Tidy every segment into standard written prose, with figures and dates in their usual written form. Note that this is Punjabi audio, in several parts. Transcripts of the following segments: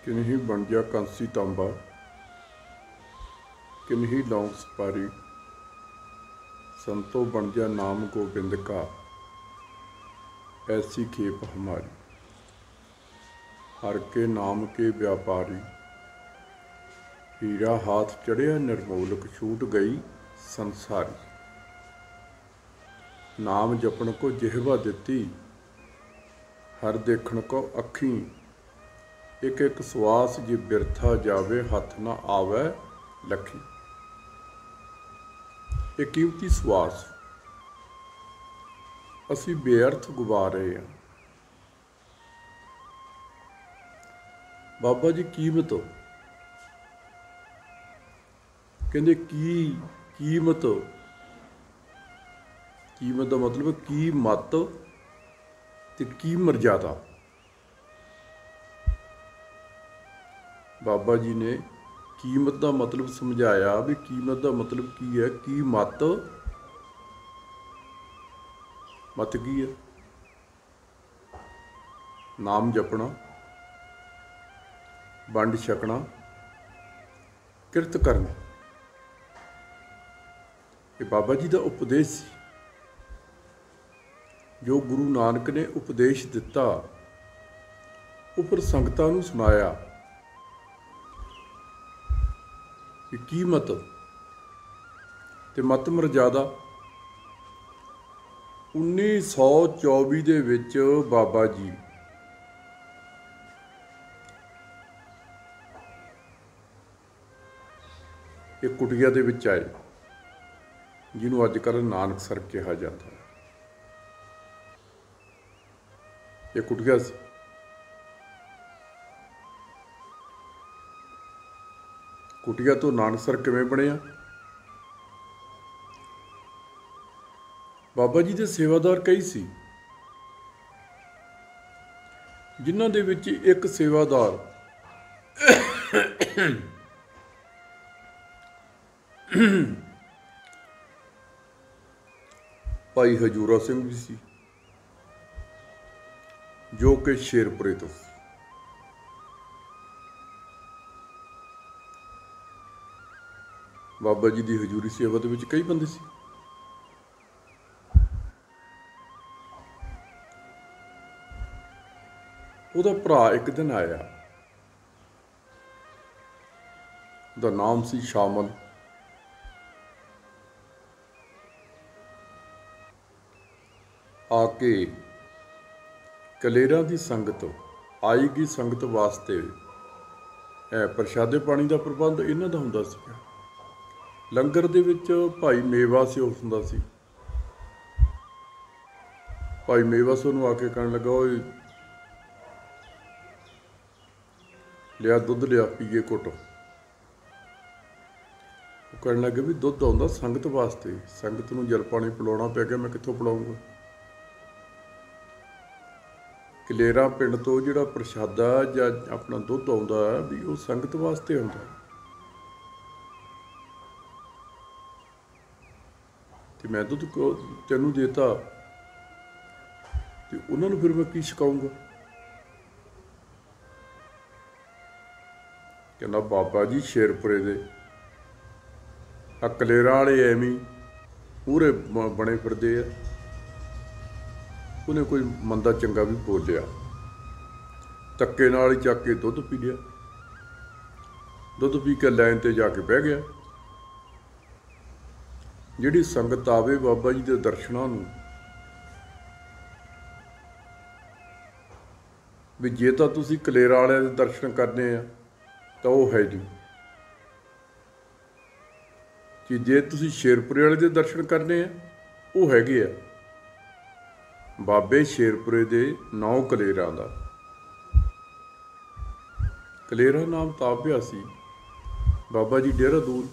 किन्ही बन जा कंसी तांबा, किन्ही लौंग सुपारी, संतो बन जा नाम गोबिंद का, ऐसी खेप हमारी। हर के नाम के व्यापारी, हीरा हाथ चढ़िया निर्मोलक, छूट गई संसारी। नाम जपन को जिहवा दिती, हर देखण को अखी। एक एक सवास जे बिरथा जावे, हथ ना आवे लखी। एक कीमती सवास असी बेअर्थ गवा रहे हैं। बाबा जी कीमत कहते की कीमत, कीमत का मतलब की मत ते की मर्यादा। बाबा जी ने कीमत का मतलब समझाया भी कीमत का मतलब की है, की मत, मत की है नाम जपना, वंड छकना, किरत करना। ये बाबा जी का उपदेश सी, जो गुरु नानक ने उपदेश दिता वो फिर संगतां नूं सुनाया कि कीमत ते मत मर्यादा। 1924 ਦੇ ਵਿੱਚ बाबा जी एक कुटिया ਦੇ ਵਿੱਚ ਆਏ, ਜਿਹਨੂੰ ਅੱਜ ਕੱਲ੍ਹ ਨਾਨਕਸਰ ਕਿਹਾ ਜਾਂਦਾ ਹੈ। ਇਹ ਕੁਟੀਆ ਸੀ। ਕੁਟੀਆ ਤੋਂ ਨਾਨਕਸਰ ਕਿਵੇਂ ਬਣਿਆ? ਬਾਬਾ ਜੀ ਦੇ ਸੇਵਾਦਾਰ ਕਈ ਸੀ, ਜਿਨ੍ਹਾਂ ਦੇ ਵਿੱਚ ਇੱਕ ਸੇਵਾਦਾਰ ਭਾਈ ਹਜੂਰਾ ਸਿੰਘ ਜੀ ਸੀ, ਜੋ ਕਿ ਸ਼ੇਰਪੁਰੇ ਤੋਂ ਸੀ। ਬਾਬਾ ਜੀ ਦੀ ਹਜ਼ੂਰੀ ਸੇਵਾ ਦੇ ਵਿੱਚ ਕਈ ਬੰਦੇ ਸੀ। ਉਹਦਾ ਭਰਾ ਇੱਕ ਦਿਨ ਆਇਆ, ਉਹਦਾ ਨਾਮ ਸੀ ਸ਼ਾਮਲ। ਆ ਕੇ ਕਲੇਰਾਂ ਦੀ ਸੰਗਤ ਆਏਗੀ, ਸੰਗਤ ਵਾਸਤੇ ਪ੍ਰਸ਼ਾਦੇ ਪਾਣੀ ਦਾ ਪ੍ਰਬੰਧ ਇਹਨਾਂ ਦਾ ਹੁੰਦਾ ਸੀਗਾ। ਲੰਗਰ ਦੇ ਵਿੱਚ ਭਾਈ ਮੇਵਾ ਸਿਓ ਹੁੰਦਾ ਸੀ। ਭਾਈ ਮੇਵਾ ਸਿਓ ਨੂੰ ਆ ਕੇ ਕਹਿਣ ਲੱਗਾ, ਓਏ ਲਿਆ ਦੁੱਧ ਲਿਆ, ਪੀਏ ਘੁੱਟ। ਉਹ ਕਹਿਣ ਲੱਗੇ ਵੀ ਦੁੱਧ ਆਉਂਦਾ ਸੰਗਤ ਵਾਸਤੇ, ਸੰਗਤ ਨੂੰ ਜਲ ਪਾਣੀ ਪਿਲਾਉਣਾ ਪੈ ਗਿਆ, ਮੈਂ ਕਿੱਥੋਂ ਪਿਲਾਊਂਗਾ। ਕਲੇਰਾਂ ਪਿੰਡ ਤੋਂ ਜਿਹੜਾ ਪ੍ਰਸ਼ਾਦਾ ਜਾਂ ਆਪਣਾ ਦੁੱਧ ਆਉਂਦਾ ਵੀ ਉਹ ਸੰਗਤ ਵਾਸਤੇ ਆਉਂਦਾ, ਤੇ ਮੈਂ ਦੁੱਧ ਤੈਨੂੰ ਦੇਤਾ ਤੇ ਉਹਨਾਂ ਨੂੰ ਫਿਰ ਮੈਂ ਕੀ ਛਕਾਊਂਗਾ। ਕਹਿੰਦਾ ਬਾਬਾ ਜੀ ਸ਼ੇਰਪੁਰੇ ਦੇ ਆ ਕਲੇਰਾਂ ਵਾਲੇ ਐਵੇਂ ਪੂਰੇ ਬਣੇ ਫਿਰਦੇ ਆ। ਉਹਨੇ ਕੋਈ ਮੰਦਾ ਚੰਗਾ ਵੀ ਬੋਲਿਆ, ਧੱਕੇ ਨਾਲ ਹੀ ਚੱਕ ਕੇ ਦੁੱਧ ਪੀ ਲਿਆ। ਦੁੱਧ ਪੀ ਕੇ ਲਾਈਨ 'ਤੇ ਜਾ ਕੇ ਬਹਿ ਗਿਆ। ਜਿਹੜੀ ਸੰਗਤ ਆਵੇ ਬਾਬਾ ਜੀ ਦੇ ਦਰਸ਼ਨਾਂ ਨੂੰ, ਵੀ ਜੇ ਤਾਂ ਤੁਸੀਂ ਕਲੇਰਾਂ ਵਾਲਿਆਂ ਦੇ ਦਰਸ਼ਨ ਕਰਨੇ ਆ ਤਾਂ ਉਹ ਹੈ ਜੀ, ਕਿ ਜੇ ਤੁਸੀਂ ਸ਼ੇਰਪੁਰੇ ਵਾਲੇ ਦੇ ਦਰਸ਼ਨ ਕਰਨੇ ਆ ਉਹ ਹੈਗੇ ਆ। ਬਾਬੇ ਸ਼ੇਰਪੁਰੇ ਦੇ 9 ਕਲੇਰਾਂ ਦਾ, ਕਲੇਰਾਂ ਨਾਮ ਤਾਪਿਆ ਸੀ ਬਾਬਾ ਜੀ ਦੇਹਰਾਦੂਨ।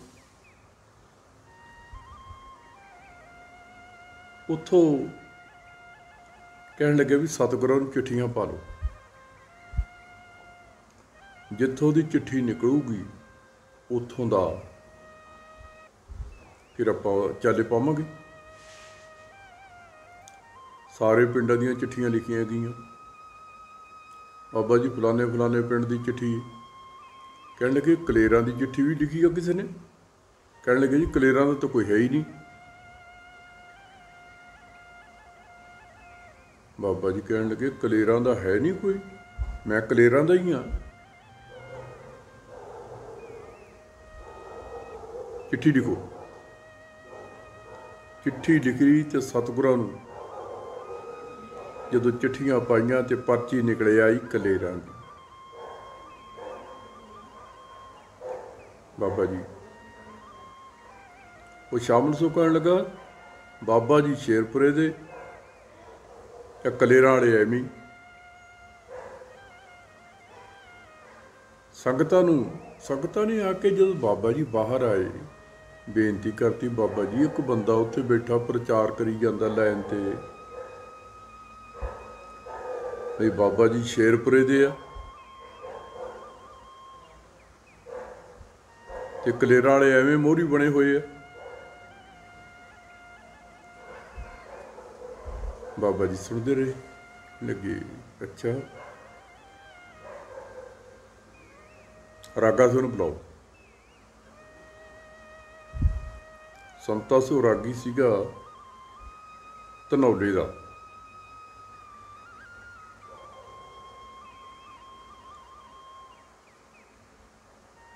ਉੱਥੋਂ ਕਹਿਣ ਲੱਗੇ ਵੀ ਸਤਿਗੁਰਾਂ ਨੂੰ ਚਿੱਠੀਆਂ ਪਾ ਲਓ, ਜਿੱਥੋਂ ਦੀ ਚਿੱਠੀ ਨਿਕਲੂਗੀ ਉੱਥੋਂ ਦਾ ਫਿਰ ਆਪਾਂ ਚੱਲ ਪਾਵਾਂਗੇ। ਸਾਰੇ ਪਿੰਡਾਂ ਦੀਆਂ ਚਿੱਠੀਆਂ ਲਿਖੀਆਂ ਗਈਆਂ। ਬਾਬਾ ਜੀ ਫਲਾਣੇ ਫਲਾਣੇ ਪਿੰਡ ਦੀ ਚਿੱਠੀ कहने लगे कलेरां की चिट्ठी भी लिखी है किसी ने। कहने लगे जी कलेरां का तो कोई है ही नहीं। बाबा जी कहने लगे कलेरां का है नहीं कोई, मैं कलेरां का ही हाँ। चिट्ठी लिखो। चिट्ठी लिखी तो सतगुरां नूं जदों चिट्ठियां पाईयां तो पर्ची निकले आई कलेरां की। बाबा जी वो शामल सो कहण लगा बाबा जी शेरपुरे दे या कलेरां वाले एवं ही। संगतां ने आके जब बाबा जी बाहर आए बेनती करती, बाबा जी एक बंदा उत्थे बैठा प्रचार करी जांदा लैन ते भाई बाबा जी शेरपुरे दे आ ते कलेरां वाले एवें मोहरी बने हुए आ। बाबा जी सुनते रहे, लगे अच्छा रागा से बुलाओ। संता सो रागी सीगा धनौले का।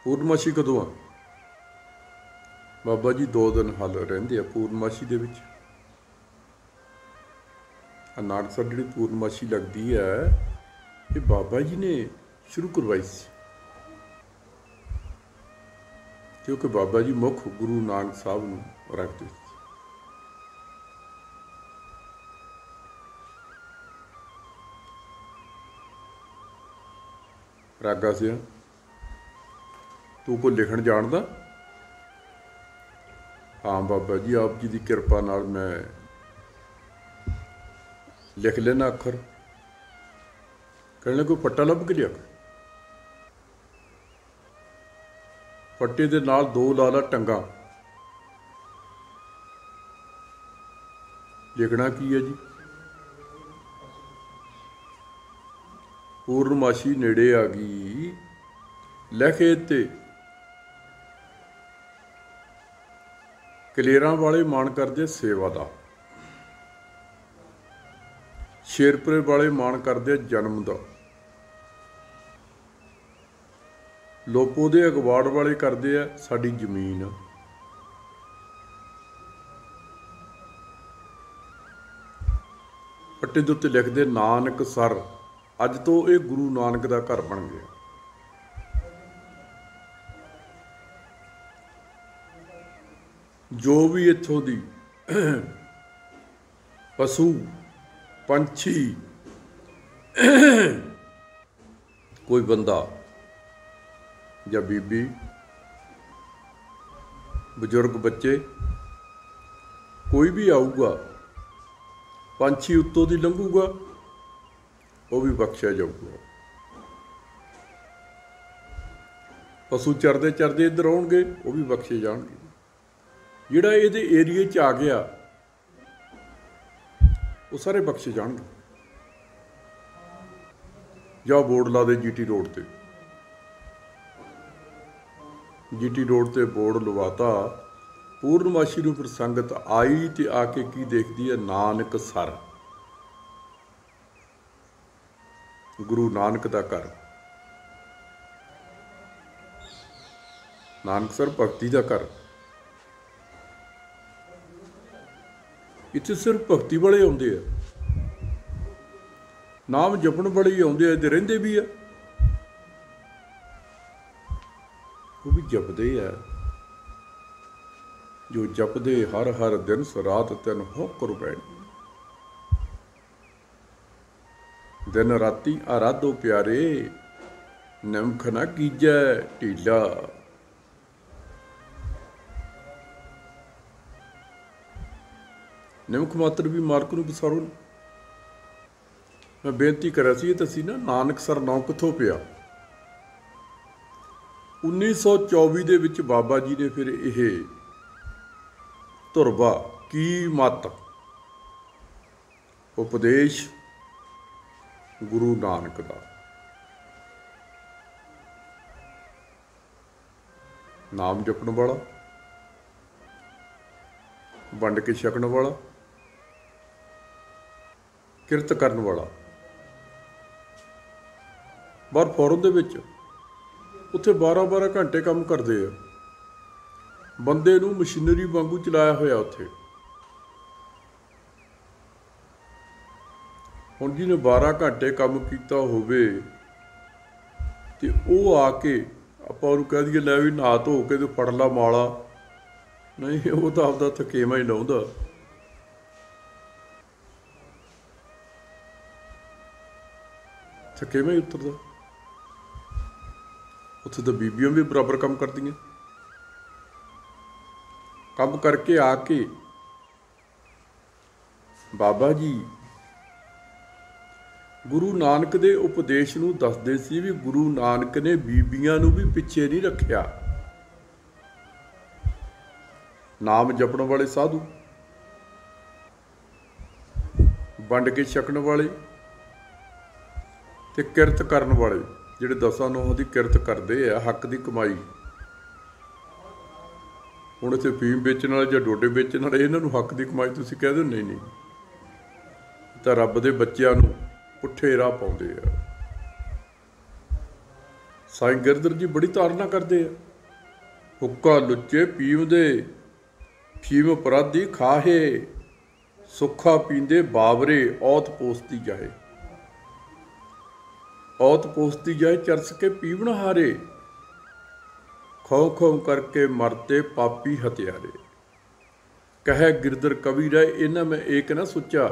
पूर्णमाशी कदों आ? बाबा जी 2 दिन हल रहिंदे आ पूर्णमाशी दे विच। नानकसर जी पूर्णमाशी लगती है ये बाबा जी ने शुरू करवाई सी, क्योंकि बाबा जी मुख गुरु नानक साहब नूं रखते सी। रागा सिंह तू कोई लिखण जानदा? हाँ बाबा जी आप जी की किरपा नाल मैं लिख लेना अखर। कहने कोई पट्टा लभ के लिया। पट्टे दे नाल 2 लाला टंगा। लिखना की है जी? पूर्णमाशी नेड़े आ गई लिखे ते कलेरां वाले मान करदे सेवा दा, शेरपुरे वाले मान करदे जन्म दा, लोपो दे अगवाड़ वाले करदे आ साडी जमीन। पट्टे दे उत्ते लिखदे नानक सर। अज तो ये गुरु नानक दा घर बन गया। जो भी इत्थों दी पशु पंछी कोई बंदा या बीबी बजुर्ग बच्चे कोई भी आऊगा, पंछी उत्तों दी लंघूगा वो भी बख्शिया जाऊगा। पशु चरदे चरदे इधर आउणगे वो भी बख्शे जाणगे। जिहड़ा इहदे एरिए च आ गया वो सारे बख्शे जाणगे। जा बोर्ड ला दे जीटी रोड ते, जीटी रोड ते बोर्ड लवाता। पूर्णमाशी नूं फिर संगत आई ते आके की देखदी है नानक सर, गुरु नानक दा घर। नानकसर भगती दा घर। इत्थे सिर्फ भगती वाले आउंदे आ, नाम जपण वाले ही आउंदे आ ते रहिंदे भी आ। वो भी जपदे आ, जो जपदे हर हर दिन रात तैन होकर बैठ। दिन राती आराधो प्यारे, निमख ना कीजै ढीला। निमख मात्र भी मालक नूं विसारो। मैं बेनती करा सी दसी ना नानकसर नाम कित्थों पिया। 1924 ਦੇ ਵਿੱਚ बाबा जी ने फिर यह ਧੁਰਵਾ की मत उपदेश गुरु नानक दा ਨਾਮ ਜਪਣ ਵਾਲਾ, ਵੰਡ ਕੇ ਛਕਣ ਵਾਲਾ, ਕਿਰਤ ਕਰਨ ਵਾਲਾ। ਬਾਹਰ ਫੋਰਨ ਦੇ ਵਿੱਚ ਉੱਥੇ 12-12 ਘੰਟੇ ਕੰਮ ਕਰਦੇ ਆ, ਬੰਦੇ ਨੂੰ ਮਸ਼ੀਨਰੀ ਵਾਂਗੂ ਚਲਾਇਆ ਹੋਇਆ ਉੱਥੇ। ਹੁਣ ਜਿਹਨੇ 12 ਘੰਟੇ ਕੰਮ ਕੀਤਾ ਹੋਵੇ ਤੇ ਉਹ ਆ ਕੇ ਆਪਾਂ ਉਹਨੂੰ ਕਹਿ ਦਈਏ ਲੈ ਵੀ ਨਹਾ ਧੋ ਕੇ ਤੇ ਫੜ ਲਾ ਮਾਲਾ, ਨਹੀਂ, ਉਹ ਤਾਂ ਆਪਦਾ ਥਕੇਵਾਂ ਹੀ ਲਾਉਂਦਾ। ਥਕੇਵਾਂ ਹੀ ਉਤਰਦਾ। ਉੱਥੇ ਤਾਂ ਬੀਬੀਆਂ ਵੀ ਬਰਾਬਰ ਕੰਮ ਕਰਦੀਆਂ। ਕੰਮ ਕਰਕੇ ਆ ਕੇ ਬਾਬਾ ਜੀ ਗੁਰੂ ਨਾਨਕ ਦੇ ਉਪਦੇਸ਼ ਨੂੰ ਦੱਸਦੇ ਸੀ ਵੀ ਗੁਰੂ ਨਾਨਕ ਨੇ ਬੀਬੀਆਂ ਨੂੰ ਵੀ ਪਿੱਛੇ ਨਹੀਂ ਰੱਖਿਆ। ਨਾਮ ਜਪਣ ਵਾਲੇ ਸਾਧੂ, ਵੰਡ ਕੇ ਛਕਣ ਵਾਲੇ ਤੇ ਕਿਰਤ ਕਰਨ ਵਾਲੇ, ਜਿਹੜੇ 10 ਨੋਹਾਂ ਦੀ ਕਿਰਤ ਕਰਦੇ ਆ, ਹੱਕ ਦੀ ਕਮਾਈ। ਹੁਣ ਇੱਥੇ ਫੀਮ ਵੇਚਣ ਵਾਲੇ ਜਾਂ ਡੋਡੇ ਵੇਚਣ ਵਾਲੇ, ਇਹਨਾਂ ਨੂੰ ਹੱਕ ਦੀ ਕਮਾਈ ਤੁਸੀਂ ਕਹਿ ਦਿਓ, ਨਹੀਂ ਨਹੀਂ, ਤਾਂ ਰੱਬ ਦੇ ਬੱਚਿਆਂ ਨੂੰ ਪੁੱਠੇ ਰਾਹ ਪਾਉਂਦੇ ਆ। ਸਾਈਂ ਗਿਰਧਰ ਜੀ ਬੜੀ ਤਾੜਨਾ ਕਰਦੇ ਆ। ਹੁੱਕਾ ਲੁੱਚੇ ਪੀਵਦੇ, ਫੀਮ ਅਪਰਾਧੀ ਖਾਹੇ, ਸੁੱਖਾ ਪੀਂਦੇ ਬਾਬਰੇ, ਔਤ ਪੋਸਤੀ ਜਾਏ। ਔਤ ਪੋਸਤੀ ਜਾਏ ਚਰਸ ਕੇ ਪੀਵਣ ਹਾਰੇ, ਖੋ ਖੋ ਕਰਕੇ ਮਰਤੇ ਪਾਪੀ ਹਤਿਆਰੇ। ਕਹੈ ਗਿਰਧਰ ਕਵੀ ਰਹਿ ਇਹਨਾਂ ਮੈਂ ਏਕ ਨਾ ਸੁੱਚਾ,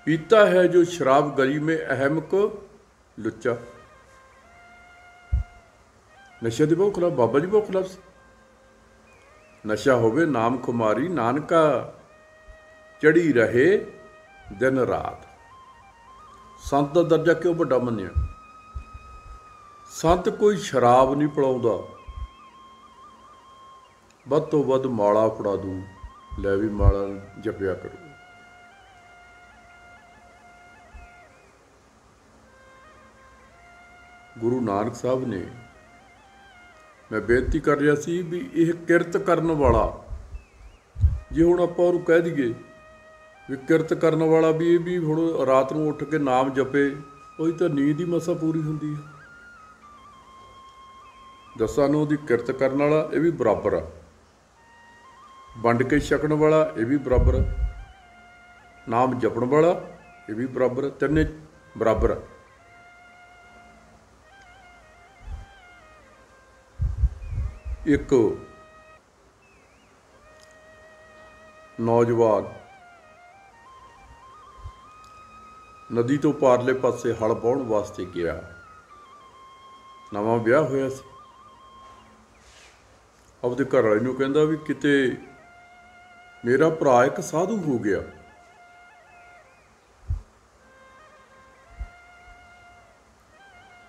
ਪੀਤਾ ਹੈ ਜੋ ਸ਼ਰਾਬ ਗਲੀ में अहम को लुच्चा। नशे ਦੇ ਬਹੁਤ ਖਿਲਾਫ ਬਾਬਾ ਜੀ ਬਹੁਤ ਖਿਲਾਫ ਸੀ। ਨਸ਼ਾ ਹੋਵੇ ਨਾਮ ਖੁਮਾਰੀ, ਨਾਨਕਾ ਚੜੀ ਰਹੇ ਦਿਨ ਰਾਤ। ਸੰਤ ਦਾ ਦਰਜਾ ਕਿਉਂ ਵੱਡਾ ਮੰਨਿਆ? ਸੰਤ ਕੋਈ ਸ਼ਰਾਬ ਨਹੀਂ ਪਿਲਾਉਂਦਾ, ਵੱਧ ਤੋਂ ਵੱਧ ਮਾਲਾ ਫੜਾ ਦੂ, ਲੈ ਵੀ ਮਾਲਾ ਜਪਿਆ ਕਰੋ। ਗੁਰੂ ਨਾਨਕ ਸਾਹਿਬ ਨੇ, ਮੈਂ ਬੇਨਤੀ ਕਰ ਰਿਹਾ ਸੀ ਵੀ ਇਹ ਕਿਰਤ ਕਰਨ ਵਾਲਾ, ਜੇ ਹੁਣ ਆਪਾਂ ਉਹਨੂੰ ਕਹਿ ਦਈਏ ਵੀ ਕਿਰਤ ਕਰਨ ਵਾਲਾ ਵੀ ਇਹ ਵੀ ਹੁਣ ਰਾਤ ਨੂੰ ਉੱਠ ਕੇ ਨਾਮ ਜਪੇ, ਉਹੀ ਤਾਂ ਨੀਂਦ ਹੀ ਮਸਾਂ ਪੂਰੀ ਹੁੰਦੀ ਹੈ। 10 ਨੂੰ ਉਹਦੀ ਕਿਰਤ ਕਰਨ ਵਾਲਾ ਇਹ ਵੀ ਬਰਾਬਰ ਆ, ਵੰਡ ਕੇ ਛਕਣ ਵਾਲਾ ਇਹ ਵੀ ਬਰਾਬਰ ਆ, ਨਾਮ ਜਪਣ ਵਾਲਾ ਇਹ ਵੀ ਬਰਾਬਰ ਆ, ਤਿੰਨੇ ਬਰਾਬਰ ਆ। ਇੱਕ ਨੌਜਵਾਨ ਨਦੀ ਤੋਂ ਪਾਰਲੇ ਪਾਸੇ ਹਲ ਵਾਹੁਣ ਵਾਸਤੇ ਗਿਆ, ਨਵਾਂ ਵਿਆਹ ਹੋਇਆ ਸੀ। ਆਪਦੇ ਘਰ ਵਾਲੇ ਨੂੰ ਕਹਿੰਦਾ ਵੀ ਕਿਤੇ ਮੇਰਾ ਭਰਾ ਇੱਕ ਸਾਧੂ ਹੋ ਗਿਆ,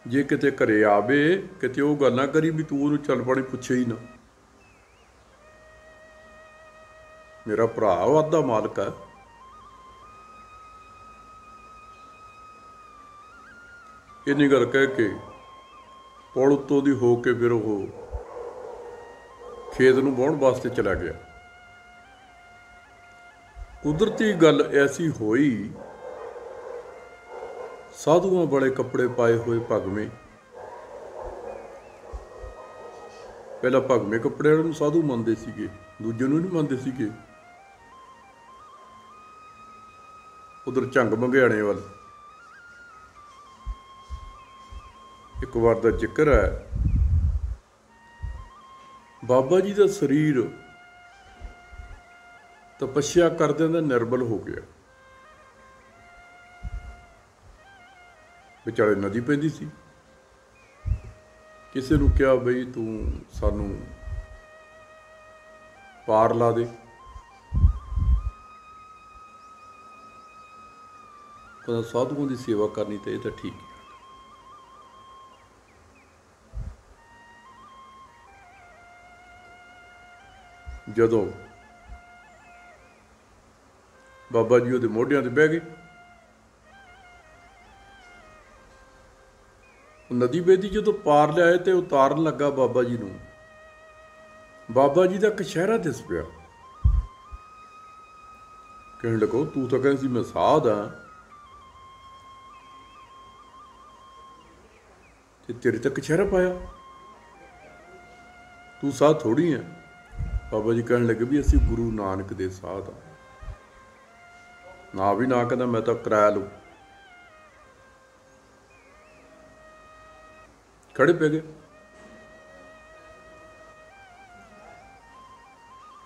ਜੇ ਕਿਤੇ ਘਰੇ ਆਵੇ ਕਿਤੇ ਉਹ ਗੱਲ ਨਾ ਕਰੀ ਵੀ ਤੂੰ ਉਹਨੂੰ ਚੱਲ ਪਾਣੀ ਪੁੱਛੇ ਹੀ ਨਾ। ਮੇਰਾ ਭਰਾ ਉਹ ਅੱਧਾ ਮਾਲਕ ਹੈ। ਇੰਨੀ ਗੱਲ ਕਹਿ ਕੇ ਪੁਲ ਉੱਤੋਂ ਦੀ ਹੋ ਕੇ ਫਿਰ ਉਹ ਖੇਤ ਨੂੰ ਵਾਹੁਣ ਵਾਸਤੇ ਚਲਾ ਗਿਆ। ਕੁਦਰਤੀ ਗੱਲ ਐਸੀ ਹੋਈ, ਸਾਧੂਆਂ ਵਾਲੇ ਕੱਪੜੇ ਪਾਏ ਹੋਏ ਭਗਵੇਂ, ਪਹਿਲਾਂ ਭਗਵੇਂ ਕੱਪੜੇ ਵਾਲੇ ਨੂੰ ਸਾਧੂ ਮੰਨਦੇ ਸੀਗੇ, ਦੂਜੇ ਨੂੰ ਨਹੀਂ ਮੰਨਦੇ ਸੀਗੇ। ਉਧਰ ਝੰਗ ਮੰਗਿਆਣੇ ਵੱਲ ਇੱਕ ਵਾਰ ਦਾ ਜ਼ਿਕਰ ਹੈ, ਬਾਬਾ ਜੀ ਦਾ ਸਰੀਰ ਤਪੱਸਿਆ ਕਰਦਿਆਂ ਦਾ ਨਿਰਬਲ ਹੋ ਗਿਆ। ਵਿਚਾਲੇ ਨਦੀ ਪੈਂਦੀ ਸੀ, ਕਿਸੇ ਨੂੰ ਕਿਹਾ ਬਈ ਤੂੰ ਸਾਨੂੰ ਪਾਰ ਲਾ ਦੇ, ਕਹਿੰਦਾ ਸਾਧੂਆਂ ਦੀ ਸੇਵਾ ਕਰਨੀ ਤੇ ਇਹ ਤਾਂ ਠੀਕ ਹੈ। ਜਦੋਂ ਬਾਬਾ ਜੀ ਉਹਦੇ ਮੋਢਿਆਂ ਤੇ ਬਹਿ ਗਏ, ਨਦੀ ਬੇਦੀ ਜਦੋਂ ਪਾਰ ਲਿਆਏ ਤੇ ਉਤਾਰਨ ਲੱਗਾ ਬਾਬਾ ਜੀ ਨੂੰ, ਬਾਬਾ ਜੀ ਦਾ ਕਛਹਿਰਾ ਦਿਸ ਪਿਆ। ਕਹਿਣ ਲੱਗੋ ਤੂੰ ਤਾਂ ਕਹਿੰਦੀ ਸੀ ਮੈਂ ਸਾਧ ਹਾਂ, ਤੇ ਤੇਰੇ ਤਾਂ ਕਛਹਿਰਾ ਪਾਇਆ, ਤੂੰ ਸਾਧ ਥੋੜ੍ਹੀ ਹੈ। ਬਾਬਾ ਜੀ ਕਹਿਣ ਲੱਗੇ ਵੀ ਅਸੀਂ ਗੁਰੂ ਨਾਨਕ ਦੇ ਸਾਧ ਹਾਂ। ਨਾ ਵੀ ਨਾ ਕਹਿੰਦਾ ਮੈਂ ਤਾਂ ਕਿਰਾਇਆ ਲਊ। ਖੜੇ ਪੈ ਗਏ।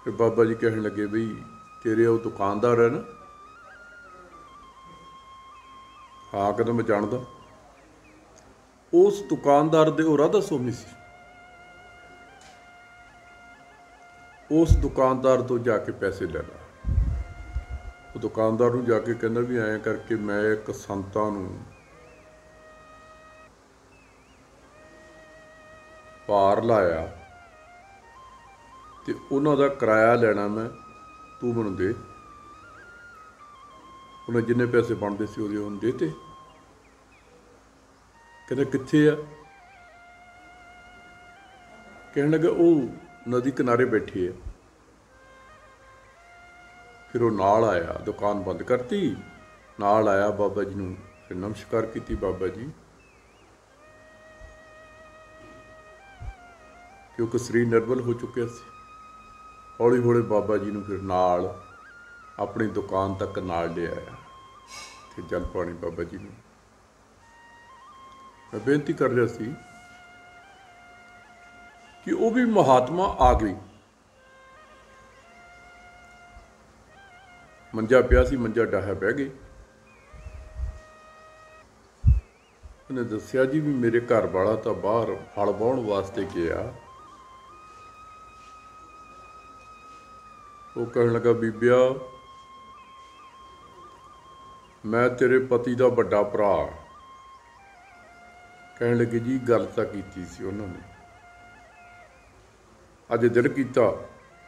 ਫਿਰ ਬਾਬਾ ਜੀ ਕਹਿਣ ਲੱਗੇ ਬਈ ਤੇਰੇ ਉਹ ਦੁਕਾਨਦਾਰ ਹੈ ਨਾ? ਹਾਂ ਕਹਿੰਦਾ ਮੈਂ ਜਾਣਦਾ। ਉਸ ਦੁਕਾਨਦਾਰ ਦੇ ਉਹ ਰਾਧਾ ਸਵਾਮੀ ਸੀ। ਉਸ ਦੁਕਾਨਦਾਰ ਤੋਂ ਜਾ ਕੇ ਪੈਸੇ ਲੈ ਲਾ। ਉਹ ਦੁਕਾਨਦਾਰ ਨੂੰ ਜਾ ਕੇ ਕਹਿੰਦਾ ਵੀ ਐਂ ਕਰਕੇ ਮੈਂ ਇੱਕ ਸੰਤਾਂ ਨੂੰ ਭਾਰ ਲਾਇਆ ਤੇ ਉਹਨਾਂ ਦਾ ਕਿਰਾਇਆ ਲੈਣਾ ਮੈਂ, ਤੂੰ ਮੈਨੂੰ ਦੇ। ਉਹਨੇ ਜਿੰਨੇ ਪੈਸੇ ਬਣਦੇ ਸੀ ਉਹਦੇ ਉਹਨੂੰ ਦੇ ਤੇ। ਕਹਿੰਦਾ ਕਿੱਥੇ ਆ? ਕਹਿਣ ਲੱਗਾ ਉਹ ਨਦੀ ਕਿਨਾਰੇ ਬੈਠੀ ਹੈ। ਫਿਰ ਉਹ ਨਾਲ ਆਇਆ, ਦੁਕਾਨ ਬੰਦ ਕਰਤੀ, ਨਾਲ ਆਇਆ ਬਾਬਾ ਜੀ ਨੂੰ, ਫਿਰ ਨਮਸਕਾਰ ਕੀਤੀ ਬਾਬਾ ਜੀ, ਕਿਉਂਕਿ ਸਰੀਰ ਨਿਰਬਲ ਹੋ ਚੁੱਕਿਆ ਸੀ। ਹੌਲੀ ਹੌਲੀ ਬਾਬਾ ਜੀ ਨੂੰ ਫਿਰ ਨਾਲ ਆਪਣੀ ਦੁਕਾਨ ਤੱਕ ਨਾਲ ਲਿਆਇਆ ਤੇ ਜਲ ਪਾਣੀ ਬਾਬਾ ਜੀ ਨੂੰ। ਮੈਂ ਬੇਨਤੀ ਕਰ ਰਿਹਾ ਸੀ ਕਿ ਉਹ ਵੀ ਮਹਾਤਮਾ ਆ ਗਈ। ਮੰਜਾ ਪਿਆ ਸੀ, ਮੰਜਾ ਡਾਹਿਆ ਬਹਿ ਗਏ। ਉਹਨੇ ਦੱਸਿਆ ਜੀ ਵੀ ਮੇਰੇ ਘਰ ਵਾਲਾ ਤਾਂ ਬਾਹਰ ਹਲ ਵਾਹੁਣ ਵਾਸਤੇ ਗਿਆ। ਉਹ ਕਹਿਣ ਲੱਗਾ ਬੀਬਿਆ ਮੈਂ ਤੇਰੇ ਪਤੀ ਦਾ ਵੱਡਾ ਭਰਾ। ਕਹਿਣ ਲੱਗੇ ਜੀ ਗੱਲ ਤਾਂ ਕੀਤੀ ਸੀ ਉਹਨਾਂ ਨੇ, ਅੱਜ ਦਿਲ ਕੀਤਾ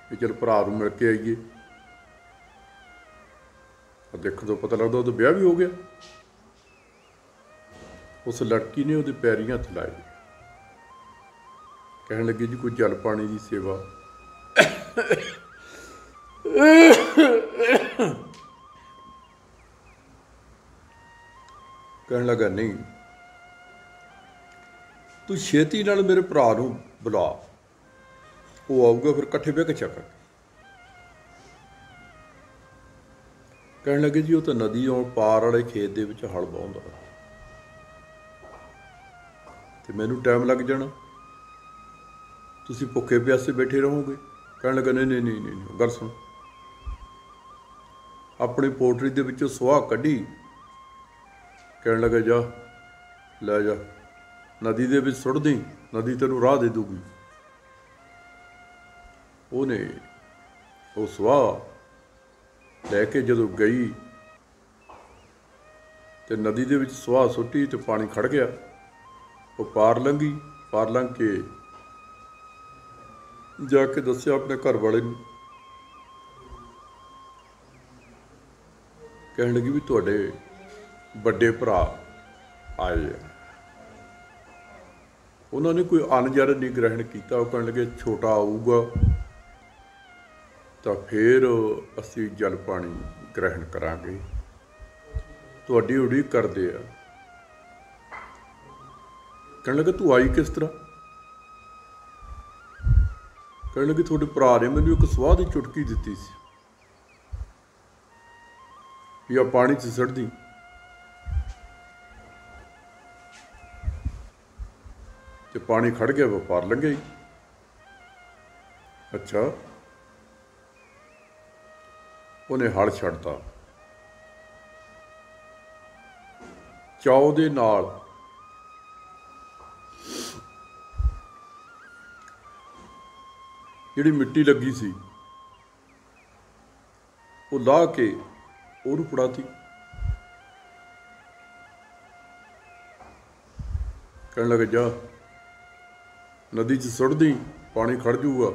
ਵੀ ਚਲ ਭਰਾ ਨੂੰ ਮਿਲ ਕੇ ਆਈਏ। ਦੇਖਣ ਤੋਂ ਪਤਾ ਲੱਗਦਾ ਉਹਦਾ ਵਿਆਹ ਵੀ ਹੋ ਗਿਆ। ਉਸ ਲੜਕੀ ਨੇ ਉਹਦੇ ਪੈਰੀਂ ਹੱਥ ਲਾਏ। ਕਹਿਣ ਲੱਗੇ ਜੀ ਕੋਈ ਜਲ ਪਾਣੀ ਦੀ ਸੇਵਾ। ਕਹਿਣ ਲੱਗਾ ਨਹੀਂ, ਤੂੰ ਛੇਤੀ ਨਾਲ ਮੇਰੇ ਭਰਾ ਨੂੰ ਬੁਲਾ, ਉਹ ਆਊਗਾ, ਫਿਰ ਇਕੱਠੇ ਬਹਿ ਕੇ ਚੱਕਾਂਗੇ। ਕਹਿਣ ਲੱਗੇ ਜੀ ਉਹ ਤਾਂ ਨਦੀ ਆਉਣ ਪਾਰ ਵਾਲੇ ਖੇਤ ਦੇ ਵਿੱਚ ਹਲ ਵਾਹੁੰਦਾ ਤੇ ਮੈਨੂੰ ਟਾਈਮ ਲੱਗ ਜਾਣਾ, ਤੁਸੀਂ ਭੁੱਖੇ ਪਿਆਸੇ ਬੈਠੇ ਰਹੋਗੇ। ਕਹਿਣ ਲੱਗਾ ਨਹੀਂ ਨਹੀਂ ਨਹੀਂ ਨਹੀਂ, ਗੱਲ ਸੁਣ। ਆਪਣੀ ਪੋਟਰੀ ਦੇ ਵਿੱਚੋਂ ਸੁਆਹ ਕੱਢੀ। ਕਹਿਣ ਲੱਗਾ ਜਾ ਲੈ ਜਾ, ਨਦੀ ਦੇ ਵਿੱਚ ਸੁੱਟ ਦੀ, ਨਦੀ ਤੈਨੂੰ ਰਾਹ ਦੇ ਦੂਗੀ। ਉਹਨੇ ਉਹ ਸੁਆਹ ਲੈ ਕੇ ਜਦੋਂ ਗਈ ਤੇ ਨਦੀ ਦੇ ਵਿੱਚ ਸੁਆਹ ਸੁੱਟੀ ਤੇ ਪਾਣੀ ਖੜ ਗਿਆ। ਉਹ ਪਾਰ ਲੰਘੀ, ਪਾਰ ਲੰਘ ਕੇ ਜਾ ਕੇ ਦੱਸਿਆ ਆਪਣੇ ਘਰ ਵਾਲੇ ਨੂੰ। ਕਹਿਣ ਲੱਗੀ ਵੀ ਤੁਹਾਡੇ ਵੱਡੇ ਭਰਾ ਆਏ ਆ। ਉਹਨਾਂ ਨੇ ਕੋਈ ਅੰਨ ਜਲ ਨਹੀਂ ਗ੍ਰਹਿਣ ਕੀਤਾ। ਉਹ ਕਹਿਣ ਲੱਗੇ ਛੋਟਾ ਆਊਗਾ ਤਾਂ ਫਿਰ ਅਸੀਂ ਜਲ ਪਾਣੀ ਗ੍ਰਹਿਣ ਕਰਾਂਗੇ, ਤੁਹਾਡੀ ਉਡੀਕ ਕਰਦੇ ਆ। ਕਹਿਣ ਲੱਗੇ ਤੂੰ ਆਈ ਕਿਸ ਤਰ੍ਹਾਂ? ਕਹਿਣ ਲੱਗੇ ਤੁਹਾਡੇ ਭਰਾ ਨੇ ਮੈਨੂੰ ਇੱਕ ਸਵਾਹ ਦੀ ਚੁਟਕੀ ਦਿੱਤੀ ਸੀ ਵੀ ਆ ਪਾਣੀ 'ਚ ਸੁੱਟਦੀ। ਤੇ ਪਾਣੀ ਖੜ ਗਿਆ, ਵਪਾਰ ਲੰਘਿਆ ਹੀ। ਅੱਛਾ, ਉਹਨੇ ਹਲ ਛੱਡਤਾ। ਚਾਉ ਦੇ ਨਾਲ ਜਿਹੜੀ ਮਿੱਟੀ ਲੱਗੀ ਸੀ ਉਹ ਲਾਹ ਕੇ ਉਹਨੂੰ ਫੜਾਤੀ। ਕਹਿਣ ਲੱਗੇ ਜਾ ਨਦੀ 'ਚ ਸੁੱਟਦੀ, ਪਾਣੀ ਖੜ ਜੂਗਾ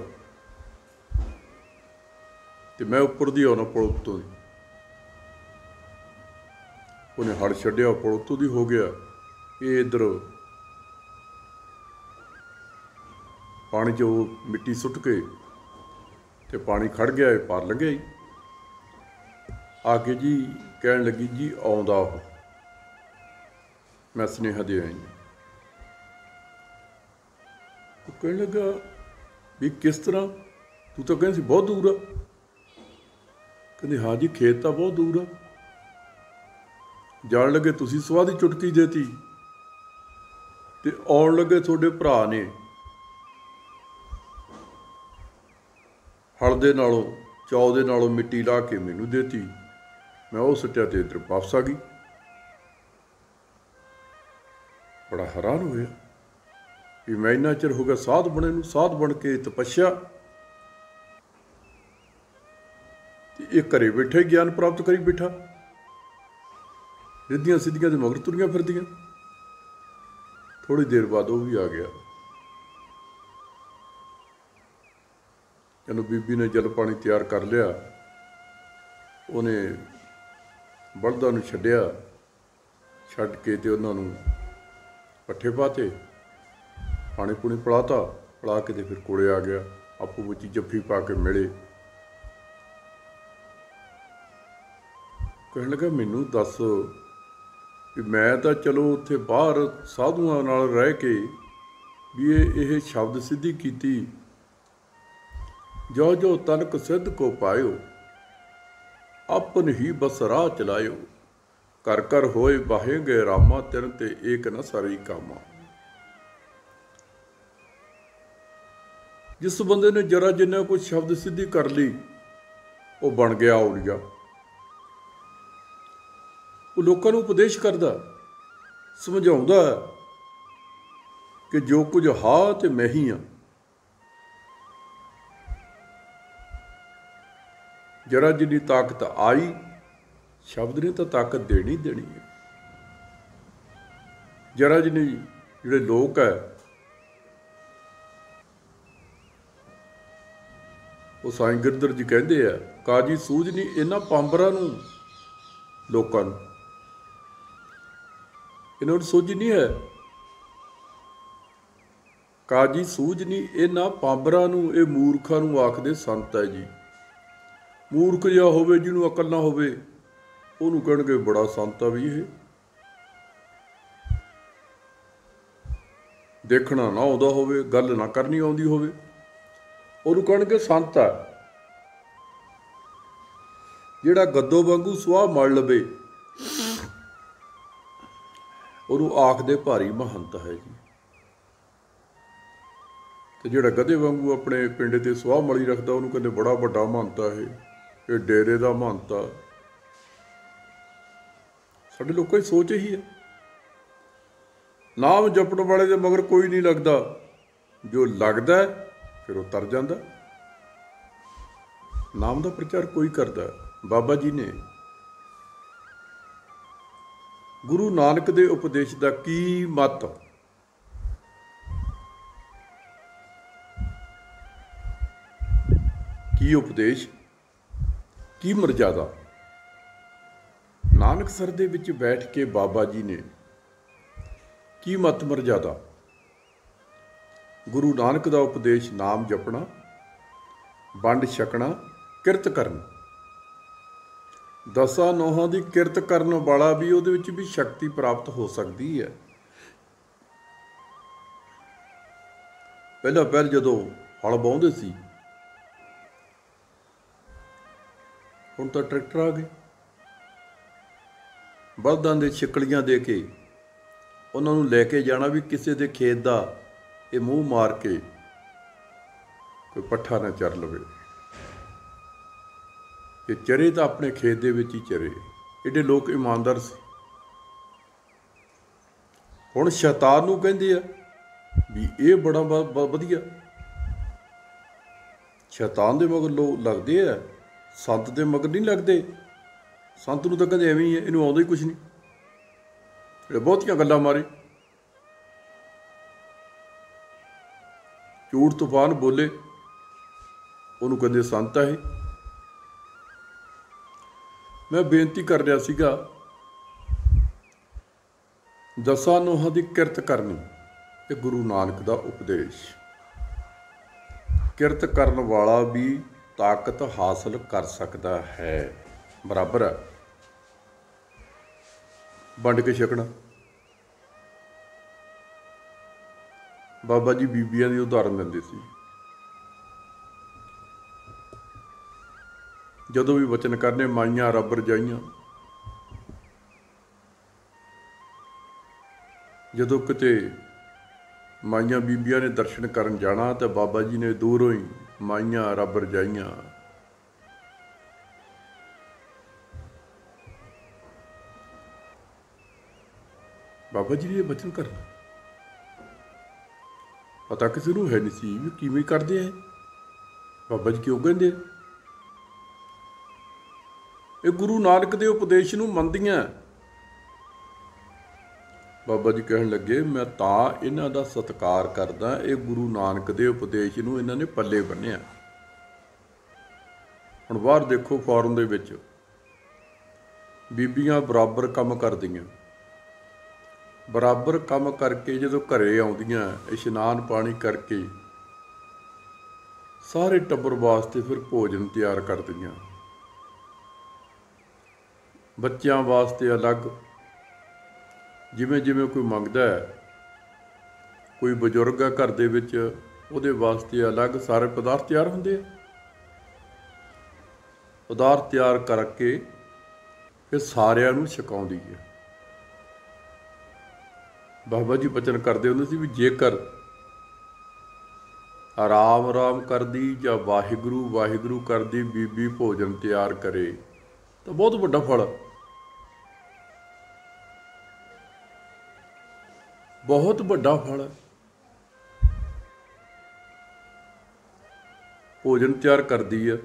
ਤੇ ਮੈਂ ਉੱਪਰ ਦੀ ਆਉਣਾ ਪੁਲ ਉੱਤੋਂ ਦੀ। ਉਹਨੇ ਹਲ ਛੱਡਿਆ, ਪੁਲ ਉੱਤੋਂ ਦੀ ਹੋ ਗਿਆ। ਇਹ ਇੱਧਰ ਪਾਣੀ 'ਚ ਉਹ ਮਿੱਟੀ ਸੁੱਟ ਕੇ ਤੇ ਪਾਣੀ ਖੜ ਗਿਆ, ਇਹ ਪਾਰ ਲੰਘਿਆ ਹੀ। ਆ ਕੇ ਜੀ ਕਹਿਣ ਲੱਗੀ ਜੀ ਆਉਂਦਾ ਉਹ, ਮੈਂ ਸੁਨੇਹਾ ਦੇ ਆਈ। ਉਹ ਕਹਿਣ ਲੱਗਾ ਵੀ ਕਿਸ ਤਰ੍ਹਾਂ, ਤੂੰ ਤਾਂ ਕਹਿੰਦੀ ਸੀ ਬਹੁਤ ਦੂਰ ਆ। ਕਹਿੰਦੇ ਹਾਂ ਜੀ ਖੇਤ ਤਾਂ ਬਹੁਤ ਦੂਰ ਆ। ਜਾਣ ਲੱਗੇ ਤੁਸੀਂ ਸਵਾਹ ਦੀ ਚੁਟਕੀ ਦੇਤੀ, ਤੇ ਆਉਣ ਲੱਗੇ ਤੁਹਾਡੇ ਭਰਾ ਨੇ ਹਲ ਦੇ ਨਾਲੋਂ, ਚੌ ਦੇ ਨਾਲੋਂ ਮਿੱਟੀ ਲਾ ਕੇ ਮੈਨੂੰ ਦੇਤੀ, ਮੈਂ ਉਹ ਸੁੱਟਿਆ ਤੇ ਇੱਧਰ ਵਾਪਸ ਆ ਗਈ। ਬੜਾ ਹੈਰਾਨ ਹੋਇਆ ਵੀ ਮੈਂ ਇੰਨਾ ਚਿਰ ਹੋ ਗਿਆ ਸਾਧ ਬਣੇ ਨੂੰ, ਸਾਧ ਬਣ ਕੇ ਤਪੱਸਿਆ, ਤੇ ਇਹ ਘਰੇ ਬੈਠੇ ਗਿਆਨ ਪ੍ਰਾਪਤ ਕਰੀ ਬੈਠਾ, ਰਿੱਧੀਆਂ ਸਿੱਧੀਆਂ ਦੇ ਮਗਰ ਤੁਰੀਆਂ ਫਿਰਦੀਆਂ। ਥੋੜ੍ਹੀ ਦੇਰ ਬਾਅਦ ਉਹ ਵੀ ਆ ਗਿਆ। ਇਹਨੂੰ ਬੀਬੀ ਨੇ ਜਲ ਪਾਣੀ ਤਿਆਰ ਕਰ ਲਿਆ, ਉਹਨੇ ਬਲਦਾਂ ਨੂੰ ਛੱਡਿਆ, ਛੱਡ ਕੇ ਤੇ ਉਹਨਾਂ ਨੂੰ ਪੱਠੇ ਪਾਤੇ, ਪਾਣੀ ਪੂਣੀ ਪਿਲਾਤਾ, ਪਿਲਾ ਕੇ ਤੇ ਫਿਰ ਕੋਲੇ ਆ ਗਿਆ। ਆਪੋ ਵਿੱਚ ਜੱਫੀ ਪਾ ਕੇ ਮਿਲੇ। ਕਹਿਣ ਲੱਗਾ ਮੈਨੂੰ ਦੱਸ ਵੀ ਮੈਂ ਤਾਂ ਚਲੋ ਉੱਥੇ ਬਾਹਰ ਸਾਧੂਆਂ ਨਾਲ ਰਹਿ ਕੇ ਵੀ ਇਹ ਸ਼ਬਦ ਸਿੱਧੀ ਕੀਤੀ, ਜੋ ਜੋ ਤਨਕ ਸਿੱਧ ਕੋ ਪਾਇਓ, ਆਪਨ ਹੀ ਬਸ ਰਾਹ ਚਲਾਇਓ, ਕਰ ਕਰ ਹੋਏ ਬਾਹੇ ਗਏ ਰਾਮਾ, ਤਿਨ ਤੇ ਏਕ ਨ ਸਾਰੀ ਕਾਮਾ। ਜਿਸ ਬੰਦੇ ਨੇ ਜਰਾ ਜਿੰਨਾ ਕੁਝ ਸ਼ਬਦ ਸਿੱਧੀ ਕਰ ਲਈ, ਉਹ ਬਣ ਗਿਆ ਔਲੀਆ। ਉਹ ਲੋਕਾਂ ਨੂੰ ਉਪਦੇਸ਼ ਕਰਦਾ, ਸਮਝਾਉਂਦਾ ਕਿ ਜੋ ਕੁਝ ਹਾਂ ਤੇ ਮੈਂ ਹੀ ਹਾਂ। ਜਰਾ ਜਿੰਨੀ ਤਾਕਤ ਆਈ, ਸ਼ਬਦ ਨੇ ਤਾਂ ਤਾਕਤ ਦੇਣੀ ਦੇਣੀ ਹੈ। ਜਰਾ ਜਿੰਨੀ ਜਿਹੜੇ ਲੋਕ ਹੈ, ਉਹ ਸਾਈਂ ਗਿਰਧਰ ਜੀ ਕਹਿੰਦੇ ਆ, ਕਾਜੀ ਸੂਝ ਨਹੀਂ ਇਹਨਾਂ ਪਾਂਬਰਾਂ ਨੂੰ, ਲੋਕਾਂ ਨੂੰ ਇਹਨਾਂ ਨੂੰ ਸੂਝ ਨਹੀਂ ਹੈ। ਕਾਜੀ ਸੂਝ ਨਹੀਂ ਇਹਨਾਂ ਪਾਂਬਰਾਂ ਨੂੰ, ਇਹ ਮੂਰਖਾਂ ਨੂੰ ਆਖਦੇ ਸੰਤ ਹੈ ਜੀ। ਮੂਰਖ ਜਿਹਾ ਹੋਵੇ, ਜਿਹਨੂੰ ਅਕਲ ਨਾ ਹੋਵੇ, ਉਹਨੂੰ ਕਹਿਣਗੇ ਬੜਾ ਸੰਤ ਆ ਵੀ ਇਹ। ਦੇਖਣਾ ਨਾ ਆਉਂਦਾ ਹੋਵੇ, ਗੱਲ ਨਾ ਕਰਨੀ ਆਉਂਦੀ ਹੋਵੇ, ਉਹਨੂੰ ਕਹਿਣਗੇ ਸੰਤ ਆ। ਜਿਹੜਾ ਗੱਦੋਂ ਵਾਂਗੂ ਸੁਆਹ ਮਲ ਲਵੇ, ਉਹਨੂੰ ਆਖਦੇ ਭਾਰੀ ਮਹੰਤ ਹੈ ਜੀ। ਤੇ ਜਿਹੜਾ ਗਧੇ ਵਾਂਗੂ ਆਪਣੇ ਪਿੰਡ ਤੇ ਸੁਆਹ ਮਲੀ ਰੱਖਦਾ, ਉਹਨੂੰ ਕਹਿੰਦੇ ਬੜਾ ਵੱਡਾ ਮਹੰਤ ਆ, ਇਹ ਡੇਰੇ ਦਾ ਮਹੰਤ ਆ। ਸਾਡੇ ਲੋਕਾਂ ਦੀ ਸੋਚ ਇਹੀ ਹੈ। ਨਾਮ ਜਪਣ ਵਾਲੇ ਦੇ ਮਗਰ ਕੋਈ ਨਹੀਂ ਲੱਗਦਾ, ਜੋ ਲੱਗਦਾ ਫਿਰ ਉਹ ਤਰ ਜਾਂਦਾ। ਨਾਮ ਦਾ ਪ੍ਰਚਾਰ ਕੋਈ ਕਰਦਾ। ਬਾਬਾ ਜੀ ਨੇ ਗੁਰੂ ਨਾਨਕ ਦੇ ਉਪਦੇਸ਼ ਦਾ ਕੀ ਮਤ, ਕੀ ਉਪਦੇਸ਼, ਕੀ ਮਰਜ਼ਾਦਾ। ਨਾਨਕਸਰ ਦੇ ਵਿੱਚ ਬੈਠ ਕੇ ਬਾਬਾ ਜੀ ਨੇ ਕੀ ਮਤ ਮਰਜ਼ਾਦਾ। ਗੁਰੂ ਨਾਨਕ ਦਾ ਉਪਦੇਸ਼ ਨਾਮ ਜਪਣਾ, ਵੰਡ ਛਕਣਾ, ਕਿਰਤ ਕਰਨਾ। ਦਸਾਂ ਨੋਹਾਂ ਦੀ ਕਿਰਤ ਕਰਨ ਵਾਲਾ ਵੀ ਉਹਦੇ ਵਿੱਚ ਵੀ ਸ਼ਕਤੀ ਪ੍ਰਾਪਤ ਹੋ ਸਕਦੀ ਹੈ। ਪਹਿਲਾਂ ਜਦੋਂ ਹਲ ਵਾਹੁੰਦੇ ਸੀ, ਹੁਣ ਤਾਂ ਟਰੈਕਟਰ ਆ ਗਏ। ਬਲਦਾਂ ਦੇ ਛਿੱਕਲੀਆਂ ਦੇ ਕੇ ਉਹਨਾਂ ਨੂੰ ਲੈ ਕੇ ਜਾਣਾ ਵੀ ਕਿਸੇ ਦੇ ਖੇਤ ਦਾ ਇਹ ਮੂੰਹ ਮਾਰ ਕੇ ਕੋਈ ਪੱਠਾ ਨਾ ਚਰ ਲਵੇ। ਇਹ ਚਰੇ ਤਾਂ ਆਪਣੇ ਖੇਤ ਦੇ ਵਿੱਚ ਹੀ ਚਰੇ। ਏਡੇ ਲੋਕ ਇਮਾਨਦਾਰ ਸੀ। ਹੁਣ ਸ਼ੈਤਾਨ ਨੂੰ ਕਹਿੰਦੇ ਆ ਵੀ ਇਹ ਬੜਾ ਵਧੀਆ। ਸ਼ੈਤਾਨ ਦੇ ਮਗਰ ਲੋਕ ਲੱਗਦੇ ਆ, ਸੰਤ ਦੇ ਮਗਰ ਨਹੀਂ ਲੱਗਦੇ। ਸੰਤ ਨੂੰ ਤਾਂ ਕਹਿੰਦੇ ਐਵੇਂ ਹੀ ਹੈ, ਇਹਨੂੰ ਆਉਂਦਾ ਹੀ ਕੁਛ ਨਹੀਂ, ਇਹ ਬਹੁਤੀਆਂ ਗੱਲਾਂ ਮਾਰੇ। ਝੂਠ ਤੂਫਾਨ ਬੋਲੇ, ਉਹਨੂੰ ਕਹਿੰਦੇ ਸੰਤ ਆ ਇਹ। ਮੈਂ ਬੇਨਤੀ ਕਰ ਰਿਹਾ ਸੀਗਾ, ਦਸਾਂ ਨੋਹਾਂ ਦੀ ਕਿਰਤ ਕਰਨੀ ਤੇ ਗੁਰੂ ਨਾਨਕ ਦਾ ਉਪਦੇਸ਼। ਕਿਰਤ ਕਰਨ ਵਾਲਾ ਵੀ ਤਾਕਤ ਹਾਸਲ ਕਰ ਸਕਦਾ ਹੈ। ਬਰਾਬਰ ਹੈ ਵੰਡ ਕੇ ਛਕਣਾ। ਬਾਬਾ ਜੀ ਬੀਬੀਆਂ ਦੀ ਉਦਾਹਰਨ ਦਿੰਦੇ ਸੀ। ਜਦੋਂ ਵੀ ਵਚਨ ਕਰਨੇ ਮਾਈਆਂ ਰੱਬ ਰਜਾਈਆਂ, ਜਦੋਂ ਕਿਤੇ ਮਾਈਆਂ ਬੀਬੀਆਂ ਨੇ ਦਰਸ਼ਨ ਕਰਨ ਜਾਣਾ ਤਾਂ ਬਾਬਾ ਜੀ ਨੇ ਦੂਰੋਂ ਹੀ ਮਾਈਆਂ ਰੱਬ ਰਜਾਈਆਂ। ਬਾਬਾ ਜੀ ਨੇ ਇਹ ਵਚਨ ਕਰਨਾ ਪਤਾ ਕਿਸੇ ਨੂੰ ਹੈ ਨਹੀਂ ਸੀ ਵੀ ਕਿਵੇਂ ਕਰਦੇ ਆ। ਬਾਬਾ ਜੀ ਕਿਉਂ ਕਹਿੰਦੇ? ਇਹ ਗੁਰੂ ਨਾਨਕ ਦੇ ਉਪਦੇਸ਼ ਨੂੰ ਮੰਨਦੀਆਂ। ਬਾਬਾ ਜੀ ਕਹਿਣ ਲੱਗੇ ਮੈਂ ਤਾਂ ਇਹਨਾਂ ਦਾ ਸਤਿਕਾਰ ਕਰਦਾ, ਇਹ ਗੁਰੂ ਨਾਨਕ ਦੇ ਉਪਦੇਸ਼ ਨੂੰ ਇਹਨਾਂ ਨੇ ਪੱਲੇ ਬੰਨਿਆ। ਹੁਣ ਬਾਹਰ ਦੇਖੋ ਫੋਰਨ ਦੇ ਵਿੱਚ ਬੀਬੀਆਂ ਬਰਾਬਰ ਕੰਮ ਕਰਦੀਆਂ, ਬਰਾਬਰ ਕੰਮ ਕਰਕੇ ਜਦੋਂ ਘਰੇ ਆਉਂਦੀਆਂ ਇਸ਼ਨਾਨ ਪਾਣੀ ਕਰਕੇ ਸਾਰੇ ਟੱਬਰ ਵਾਸਤੇ ਫਿਰ ਭੋਜਨ ਤਿਆਰ ਕਰਦੀਆਂ। ਬੱਚਿਆਂ ਵਾਸਤੇ ਅਲੱਗ, ਜਿਵੇਂ ਜਿਵੇਂ ਕੋਈ ਮੰਗਦਾ ਹੈ, ਕੋਈ ਬਜ਼ੁਰਗ ਆ ਘਰ ਦੇ ਵਿੱਚ ਉਹਦੇ ਵਾਸਤੇ ਅਲੱਗ ਸਾਰੇ ਪਦਾਰਥ ਤਿਆਰ ਹੁੰਦੇ ਆ। ਪਦਾਰਥ ਤਿਆਰ ਕਰਕੇ ਫਿਰ ਸਾਰਿਆਂ ਨੂੰ ਛਕਾਉਂਦੀ ਹੈ। ਬਾਬਾ ਜੀ ਬਚਨ ਕਰਦੇ ਹੁੰਦੇ ਸੀ ਵੀ ਜੇਕਰ ਆਰਾਮ ਆਰਾਮ ਕਰਦੀ ਜਾਂ ਵਾਹਿਗੁਰੂ ਵਾਹਿਗੁਰੂ ਕਰਦੀ ਬੀਬੀ ਭੋਜਨ ਤਿਆਰ ਕਰੇ ਤਾਂ ਬਹੁਤ ਵੱਡਾ ਫਲ, ਬਹੁਤ ਵੱਡਾ ਫਲ। ਭੋਜਨ ਤਿਆਰ ਕਰਦੀ ਆ,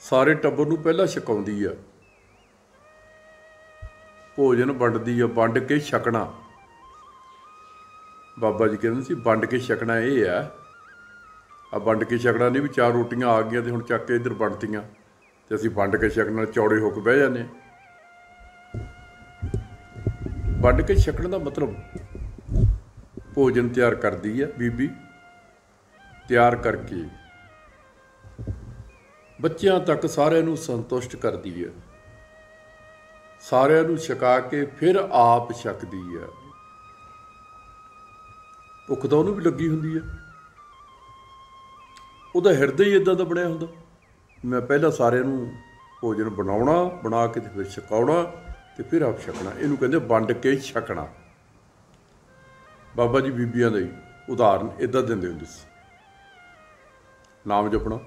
ਸਾਰੇ ਟੱਬਰ ਨੂੰ ਪਹਿਲਾਂ ਛਕਾਉਂਦੀ ਆ, ਭੋਜਨ ਵੰਡਦੀ ਆ, ਵੰਡ ਕੇ ਛਕਣਾ। ਬਾਬਾ ਜੀ ਕਹਿੰਦੇ ਸੀ ਵੰਡ ਕੇ ਛਕਣਾ ਇਹ ਆ ਵੰਡ ਕੇ ਛਕਣਾ ਨਹੀਂ ਵੀ ਚਾਰ ਰੋਟੀਆਂ ਆ ਗਈਆਂ ਤੇ ਹੁਣ ਚੱਕ ਕੇ ਇੱਧਰ ਵੰਡਤੀਆਂ ਤੇ ਅਸੀਂ ਵੰਡ ਕੇ ਛਕਣ ਨਾਲ ਚੌੜੇ ਹੋ ਕੇ ਬਹਿ ਜਾਂਦੇ। ਵੰਡ ਕੇ ਛਕਣ ਦਾ ਮਤਲਬ ਭੋਜਨ ਤਿਆਰ ਕਰਦੀ ਆ ਬੀਬੀ, ਤਿਆਰ ਕਰਕੇ ਬੱਚਿਆਂ ਤੱਕ ਸਾਰਿਆਂ ਨੂੰ ਸੰਤੁਸ਼ਟ ਕਰਦੀ ਆ, ਸਾਰਿਆਂ ਨੂੰ ਛਕਾ ਕੇ ਫਿਰ ਆਪ ਛਕਦੀ ਆ। ਭੁੱਖ ਤਾਂ ਉਹਨੂੰ ਵੀ ਲੱਗੀ ਹੁੰਦੀ ਆ, ਉਹਦਾ ਹਿਰਦਾ ਹੀ ਇੱਦਾਂ ਦਾ ਬਣਿਆ ਹੁੰਦਾ। ਮੈਂ ਪਹਿਲਾਂ ਸਾਰਿਆਂ ਨੂੰ ਭੋਜਨ ਬਣਾਉਣਾ, ਬਣਾ ਕੇ ਤੇ ਫਿਰ ਛਕਾਉਣਾ ਤੇ ਫਿਰ ਆਪ ਛਕਣਾ। ਇਹਨੂੰ ਕਹਿੰਦੇ ਵੰਡ ਕੇ ਛਕਣਾ। ਬਾਬਾ ਜੀ ਬੀਬੀਆਂ ਦਾ ਹੀ ਉਦਾਹਰਨ ਇੱਦਾਂ ਦਿੰਦੇ ਹੁੰਦੇ ਸੀ। ਨਾਮ ਜਪਣਾ।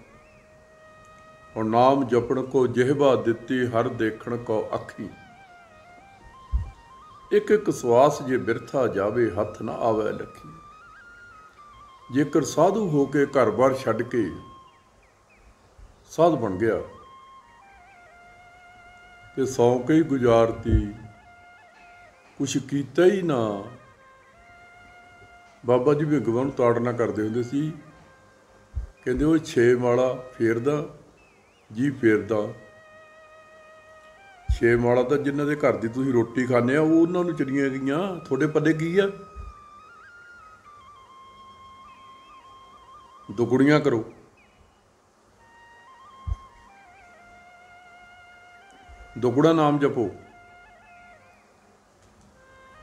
ਹੁਣ ਨਾਮ ਜਪਣ ਕੋ ਜਿਹਵਾ ਦਿੱਤੀ ਹਰ ਦੇਖਣ ਕੋ ਅੱਖੀ, ਇੱਕ ਇੱਕ ਸਵਾਸ ਜੇ ਬਿਰਥਾ ਜਾਵੇ ਹੱਥ ਨਾ ਆਵੇ ਲੱਖੀ। ਜੇਕਰ ਸਾਧੂ ਹੋ ਕੇ ਘਰ-ਬਾਰ ਛੱਡ ਕੇ ਸਾਧ ਬਣ ਗਿਆ ਤੇ ਸੌਂ ਕੇ ਹੀ ਗੁਜ਼ਾਰਤੀ, ਕੁਛ ਕੀਤਾ ਹੀ ਨਾ। ਬਾਬਾ ਜੀ ਵਿੰਗਵਾਂ ਨੂੰ ਤਾੜਨਾ ਕਰਦੇ ਹੁੰਦੇ ਸੀ, ਕਹਿੰਦੇ ਉਹ 6 ਮਾਲਾ ਫੇਰਦਾ ਜੀ ਫੇਰਦਾ। 6 ਮਾਲਾ ਤਾਂ ਜਿਨ੍ਹਾਂ ਦੇ ਘਰ ਦੀ ਤੁਸੀਂ ਰੋਟੀ ਖਾਂਦੇ ਆ ਉਹ ਉਹਨਾਂ ਨੂੰ ਚਲੀਆਂ ਗਈਆਂ, ਤੁਹਾਡੇ ਪੱਲੇ ਕੀ ਆ? ਦੁਗਣੀਆਂ ਕਰੋ। ਦੁਗਣਾ ਨਾਮ ਜਪੋ।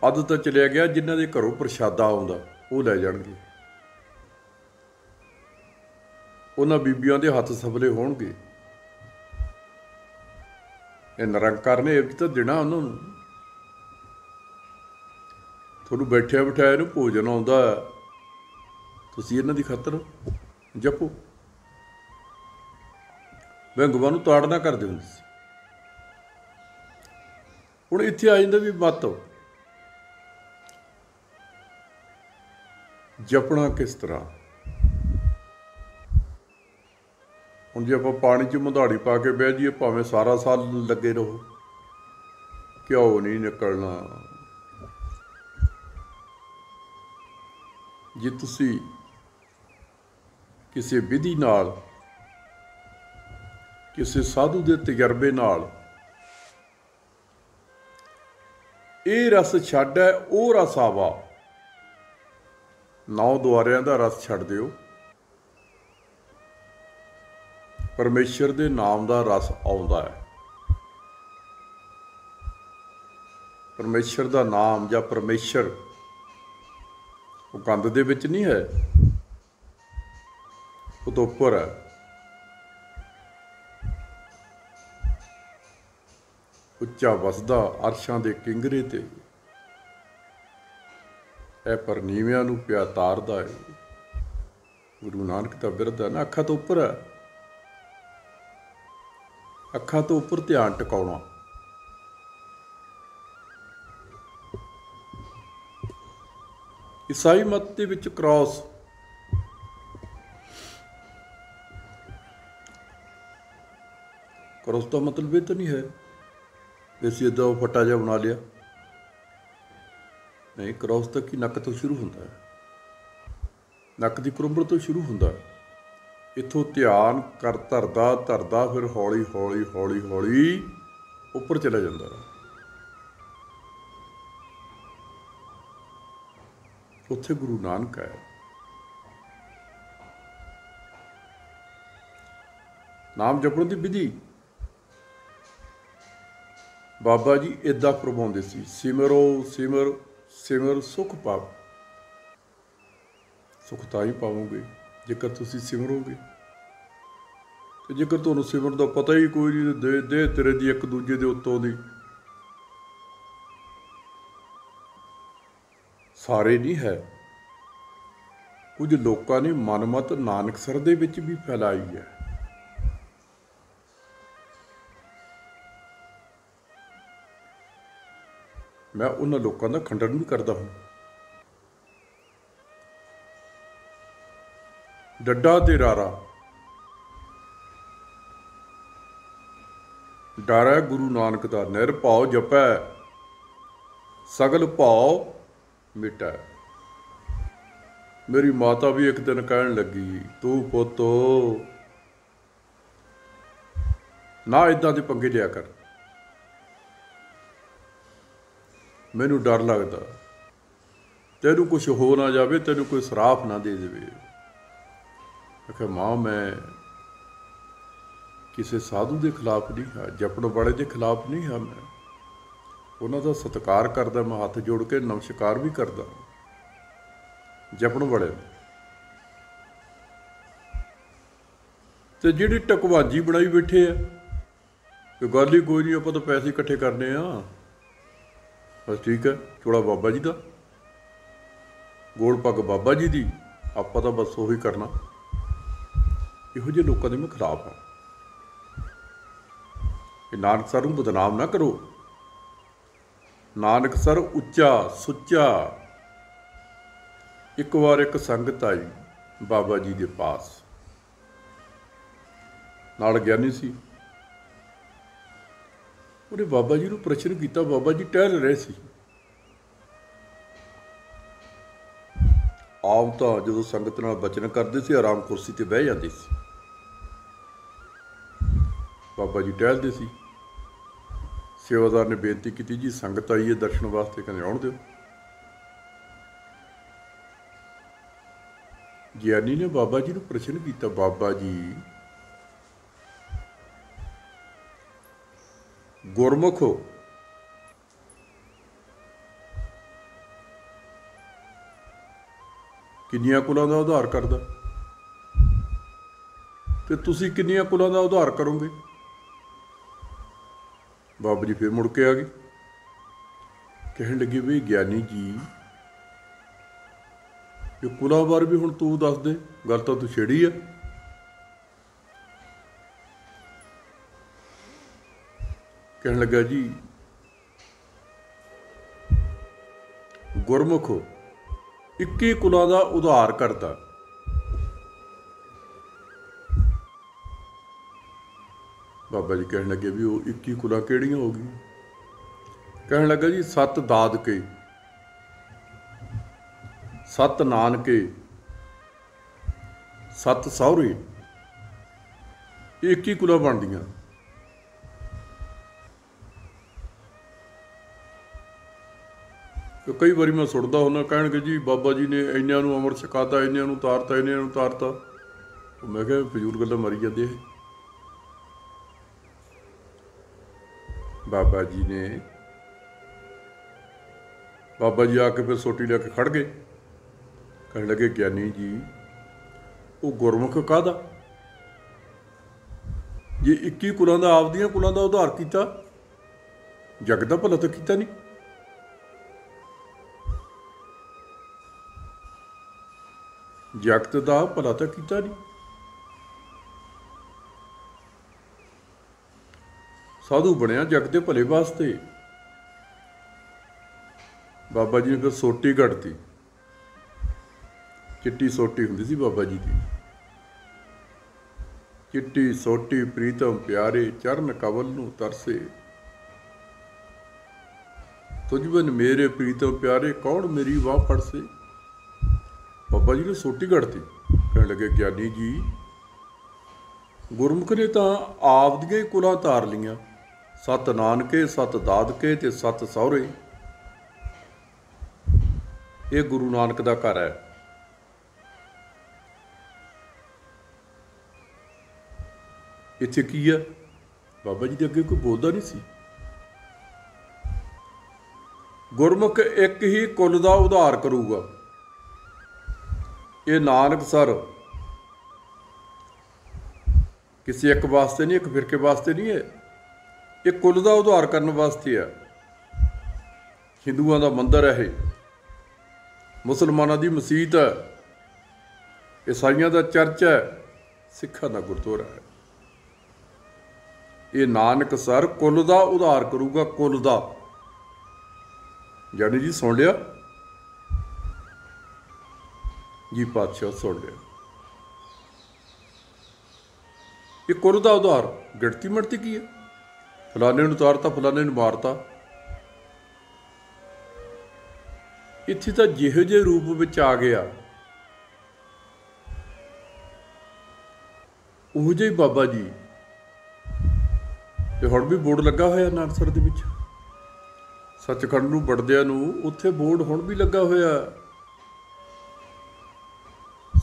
ਅੱਧ ਤਾਂ ਚਲਿਆ ਗਿਆ, ਜਿਨ੍ਹਾਂ ਦੇ ਘਰੋਂ ਪ੍ਰਸ਼ਾਦਾ ਆਉਂਦਾ ਉਹ ਲੈ ਜਾਣਗੇ, ਉਹਨਾਂ ਬੀਬੀਆਂ ਦੇ ਹੱਥ ਸਫਲੇ ਹੋਣਗੇ। ਇਹ ਨਿਰੰਕਾਰ ਨੇ ਇਹ ਤਾਂ ਦੇਣਾ ਉਹਨਾਂ ਨੂੰ। ਤੁਹਾਨੂੰ ਬੈਠਿਆ ਬਿਠਾਇਆ ਨੂੰ ਭੋਜਨ ਆਉਂਦਾ, ਤੁਸੀਂ ਇਹਨਾਂ ਦੀ ਖਾਤਰ ਜਪੋ। ਵਿੰਗਵਾਂ ਨੂੰ ਤਾੜਨਾ ਕਰਦੇ ਹੁੰਦੇ ਸੀ। ਹੁਣ ਇੱਥੇ ਆ ਜਾਂਦਾ ਵੀ ਮੱਤ ਜਪਣਾ ਕਿਸ ਤਰ੍ਹਾਂ। ਹੁਣ ਜੇ ਆਪਾਂ ਪਾਣੀ 'ਚ ਮਧਾੜੀ ਪਾ ਕੇ ਬਹਿ ਜਾਈਏ, ਭਾਵੇਂ ਸਾਰਾ ਸਾਲ ਲੱਗੇ ਰਹੋ, ਘਿਓ ਨਹੀਂ ਨਿਕਲਣਾ। ਜੇ ਤੁਸੀਂ ਕਿਸੇ ਵਿਧੀ ਨਾਲ, ਕਿਸੇ ਸਾਧੂ ਦੇ ਤਜਰਬੇ ਨਾਲ ਇਹ ਰਸ ਛੱਡ ਹੈ ਉਹ ਰਸ ਆਵਾ, 9 ਦੁਆਰਿਆਂ ਦਾ ਰਸ ਛੱਡ ਦਿਓ, ਪਰਮੇਸ਼ਰ ਦੇ ਨਾਮ ਦਾ ਰਸ ਆਉਂਦਾ ਹੈ। ਪਰਮੇਸ਼ਰ ਦਾ ਨਾਮ ਜਾਂ ਪਰਮੇਸ਼ਰ ਉਹ ਕੰਧ ਦੇ ਵਿੱਚ ਨਹੀਂ ਹੈ, ਉਹ ਤੋਂ ਉੱਪਰ ਹੈ। ਉੱਚਾ ਵਸਦਾ ਅਰਸ਼ਾਂ ਦੇ ਕਿੰਗਰੇ ਤੇ, ਇਹ ਪਰ ਨੀਵਿਆਂ ਨੂੰ ਪਿਆ ਤਾਰਦਾ ਹੈ। ਗੁਰੂ ਨਾਨਕ ਦਾ ਬਿਰਧ ਹੈ ਨਾ, ਅੱਖਾਂ ਤੋਂ ਉੱਪਰ ਹੈ। ਅੱਖਾਂ ਤੋਂ ਉੱਪਰ ਧਿਆਨ ਟਿਕਾਉਣਾ। ਈਸਾਈ ਮਤ ਦੇ ਵਿੱਚ ਕ੍ਰਾਸ ਦਾ ਮਤਲਬ ਇਹ ਤਾਂ ਨਹੀਂ ਹੈ ਵੀ ਅਸੀਂ ਇੱਦਾਂ ਫੱਟਾ ਜਿਹਾ ਬਣਾ ਲਿਆ। ਨਹੀਂ, ਕ੍ਰਾਸ ਤਾਂ ਕੀ ਨੱਕ ਤੋਂ ਸ਼ੁਰੂ ਹੁੰਦਾ ਹੈ, ਨੱਕ ਦੀ ਕੁਰੰਬਲ ਤੋਂ ਸ਼ੁਰੂ ਹੁੰਦਾ ਹੈ। ਇੱਥੋਂ ਧਿਆਨ ਕਰ ਧਰਦਾ ਫਿਰ ਹੌਲੀ ਹੌਲੀ ਹੌਲੀ ਹੌਲੀ ਉੱਪਰ ਚਲਾ ਜਾਂਦਾ। ਉੱਥੇ ਗੁਰੂ ਨਾਨਕ ਹੈ। ਨਾਮ ਜਪਣ ਦੀ ਵਿਧੀ ਬਾਬਾ ਜੀ ਏਦਾਂ ਪ੍ਰਵਾਉਂਦੇ ਸੀ, ਸਿਮਰੋ ਸਿਮਰ ਸਿਮਰ ਸੁਖ ਪਾਓ। ਸੁਖ ਤਾਂ ਹੀ ਪਾਵੋਗੇ ਜੇਕਰ ਤੁਸੀਂ ਸਿਮਰੋਗੇ, ਤੇ ਜੇਕਰ ਤੁਹਾਨੂੰ ਸਿਮਰਨ ਦਾ ਪਤਾ ਹੀ ਕੋਈ ਨਹੀਂ, ਦੇ ਤੇਰੇ ਦੀ ਇੱਕ ਦੂਜੇ ਦੇ ਉੱਤੋਂ ਦੀ, ਸਾਰੇ ਨਹੀਂ ਹੈ। ਕੁਝ ਲੋਕਾਂ ਨੇ ਮਨਮਤ ਨਾਨਕਸਰ ਦੇ ਵਿੱਚ ਵੀ ਫੈਲਾਈ ਹੈ। ਮੈਂ ਉਹਨਾਂ ਲੋਕਾਂ ਦਾ ਖੰਡਨ ਵੀ ਕਰਦਾ ਹਾਂ। ਡੱਡਾ ਤੇ ਰਾਰਾ ਡਾਰਾ ਗੁਰੂ ਨਾਨਕ ਦਾ, ਨਿਰਭਉ ਜਪੈ ਸਗਲ ਭਉ ਮਿਟੈ। ਮੇਰੀ ਮਾਤਾ ਵੀ ਇੱਕ ਦਿਨ ਕਹਿਣ ਲੱਗੀ, ਤੂੰ ਪੁੱਤ ਨਾ ਇੱਦਾਂ ਦੇ ਪੰਗੇ ਲਿਆ ਕਰ, ਮੈਨੂੰ ਡਰ ਲੱਗਦਾ ਤੈਨੂੰ ਕੁਛ ਹੋ ਨਾ ਜਾਵੇ, ਤੈਨੂੰ ਕੋਈ ਸਰਾਪ ਨਾ ਦੇ ਦੇਵੇ। ਮੈਂ ਕਿਹਾ ਮਾਂ, ਮੈਂ ਕਿਸੇ ਸਾਧੂ ਦੇ ਖਿਲਾਫ ਨਹੀਂ ਹਾਂ, ਜਪਣ ਵਾਲੇ ਦੇ ਖਿਲਾਫ ਨਹੀਂ ਹਾਂ। ਮੈਂ ਉਹਨਾਂ ਦਾ ਸਤਿਕਾਰ ਕਰਦਾ, ਮੈਂ ਹੱਥ ਜੋੜ ਕੇ ਨਮਸਕਾਰ ਵੀ ਕਰਦਾ ਜਪਣ ਵਾਲੇ। ਤੇ ਜਿਹੜੀ ਟਕਵਾਜੀ ਬਣਾਈ ਬੈਠੇ ਆ ਕਿ ਗੱਲ ਹੀ ਕੋਈ ਨਹੀਂ, ਆਪਾਂ ਤਾਂ ਪੈਸੇ ਇਕੱਠੇ ਕਰਨੇ ਆ, ਬਸ ਠੀਕ ਹੈ, ਚੋਲਾ ਬਾਬਾ ਜੀ ਦਾ, ਗੋਲ ਪੱਗ ਬਾਬਾ ਜੀ ਦੀ, ਆਪਾਂ ਤਾਂ ਬਸ ਉਹੀ ਕਰਨਾ। ਇਹੋ ਜਿਹੇ ਲੋਕਾਂ ਦੇ ਮੈਂ ਖਿਲਾਫ ਹਾਂ। ਇਹ ਨਾਨਕਸਰ ਨੂੰ ਬਦਨਾਮ ਨਾ ਕਰੋ। ਨਾਨਕਸਰ ਉੱਚਾ ਸੁੱਚਾ। ਇੱਕ ਵਾਰ ਇੱਕ ਸੰਗਤ ਆਈ ਬਾਬਾ ਜੀ ਦੇ ਪਾਸ, ਨਾਲ ਗਿਆਨੀ ਸੀ। ਉਹਨੇ ਬਾਬਾ ਜੀ ਨੂੰ ਪ੍ਰਸ਼ਨ ਕੀਤਾ। ਬਾਬਾ ਜੀ ਟਹਿਲ ਰਹੇ ਸੀ। ਆਮ ਤਾਂ ਜਦੋਂ ਸੰਗਤ ਨਾਲ ਬਚਨ ਕਰਦੇ ਸੀ, ਆਰਾਮ ਕੁਰਸੀ ਤੇ ਬਹਿ ਜਾਂਦੇ ਸੀ। ਬਾਬਾ ਜੀ ਟਹਿਲਦੇ ਸੀ। ਸੇਵਾਦਾਰ ਨੇ ਬੇਨਤੀ ਕੀਤੀ, ਜੀ ਸੰਗਤ ਆਈ ਹੈ ਦਰਸ਼ਨ ਵਾਸਤੇ, ਕਹਿੰਦੇ ਆਉਣ ਦਿਓ। ਗਿਆਨੀ ਨੇ ਬਾਬਾ ਜੀ ਨੂੰ ਪ੍ਰਸ਼ਨ ਕੀਤਾ, ਬਾਬਾ ਜੀ ਗੁਰਮੁਖ ਹੋ, ਕਿੰਨੀਆਂ ਕੁਲਾਂ ਦਾ ਉਧਾਰ ਕਰਦਾ, ਤੇ ਤੁਸੀਂ ਕਿੰਨੀਆਂ ਕੁਲਾਂ ਦਾ ਉਧਾਰ ਕਰੋਗੇ? ਬਾਬਾ ਜੀ ਫਿਰ ਮੁੜ ਕੇ ਆ ਗਏ। ਕਹਿਣ ਲੱਗੇ, ਵੀ ਗਿਆਨੀ ਜੀ ਇਹ ਕੁਲਾਂ ਬਾਰੇ ਵੀ ਹੁਣ ਤੂੰ ਦੱਸ ਦੇ, ਗੱਲ ਤਾਂ ਤੂੰ ਛੇੜੀ ਆ। ਕਹਿਣ ਲੱਗਾ, ਜੀ ਗੁਰਮੁਖ 21 ਕੁਲਾਂ ਦਾ ਉਧਾਰ ਕਰਦਾ। ਬਾਬਾ ਜੀ ਕਹਿਣ ਲੱਗੇ, ਵੀ ਉਹ 21 ਕੁਲਾਂ ਕਿਹੜੀਆਂ ਹੋ ਗਈਆਂ? ਕਹਿਣ ਲੱਗਾ, ਜੀ 7 ਦਾਦਕੇ, 7 ਨਾਨਕੇ, 7 ਸਹੁਰੇ, ਇਹ 21 ਕੁਲਾਂ ਬਣਦੀਆਂ। ਕਈ ਵਾਰੀ ਮੈਂ ਸੁਣਦਾ ਹੁੰਦਾ, ਕਹਿਣਗੇ ਜੀ ਬਾਬਾ ਜੀ ਨੇ ਇੰਨਿਆਂ ਨੂੰ ਅੰਮ੍ਰਿਤ ਛਕਾਤਾ, ਇੰਨਿਆਂ ਨੂੰ ਤਾਰਤਾ, ਇੰਨਿਆਂ ਨੂੰ ਤਾਰਤਾ। ਮੈਂ ਕਿਹਾ ਫਜ਼ੂਲ ਗੱਲਾਂ ਮਾਰੀ ਜਾਂਦੇ ਇਹ। बाबा जी ने बाबा जी आके फिर सोटी लैके खड़ गए। कहने लगे ज्ञानी जी वो गुरमुख काहदा, जे 21 कुलों का आपदियां कुलों का उधार किया, जग का भला तो किया नहीं। जगत का भला तो किया नहीं। साधु बनया जग के भले वास्ते। बाबा जी ने फिर सोटी घड़ती, चिट्टी सोटी हुंदी सी बाबा जी की। चिट्टी सोटी प्रीतम प्यारे चरण कवल नूं तरसे, तुझ बिन मेरे प्रीतम प्यारे कौन मेरी वाह फड़से। बाबा जी ने सोटी घड़ती। कहने लगे ज्ञानी जी गुरमुख ने तो आप दियां ही कुलां तार लियां, सत नानके सत दादके ते सत सहुरे। ये गुरु नानक का घर है। इत्थे की है, बाबा जी के अगे कोई बोलता नहीं सी। गुरमुख एक ही कुल का उधार करूगा। ये नानक सर किसी एक वास्ते नहीं, एक फिरके वास्ते नहीं है, ये कुल का उधार करने वास्ते है। हिंदुओं का मंदिर है, मुसलमानों की मसीत है, ईसाइयों का चर्च है, सिखां का गुरुद्वारा है। ये नानक सर कुल का उधार करूगा, कुल का। जानी जी सुन लिया जी, पातशाह सुन लिया। ये कुल का उधार गिणती मिणती की है, फलाने नूं उतारता फलाने नूं मारता। इत्थे तां जिहो जिहे रूप विच आ गया उहो जिहा ही बाबा जी ते हुण भी बोर्ड लगा होया नानकसर दे विच। सचखंड नूं वड़दिआं नूं उत्थे बोर्ड हुण भी लगा होया।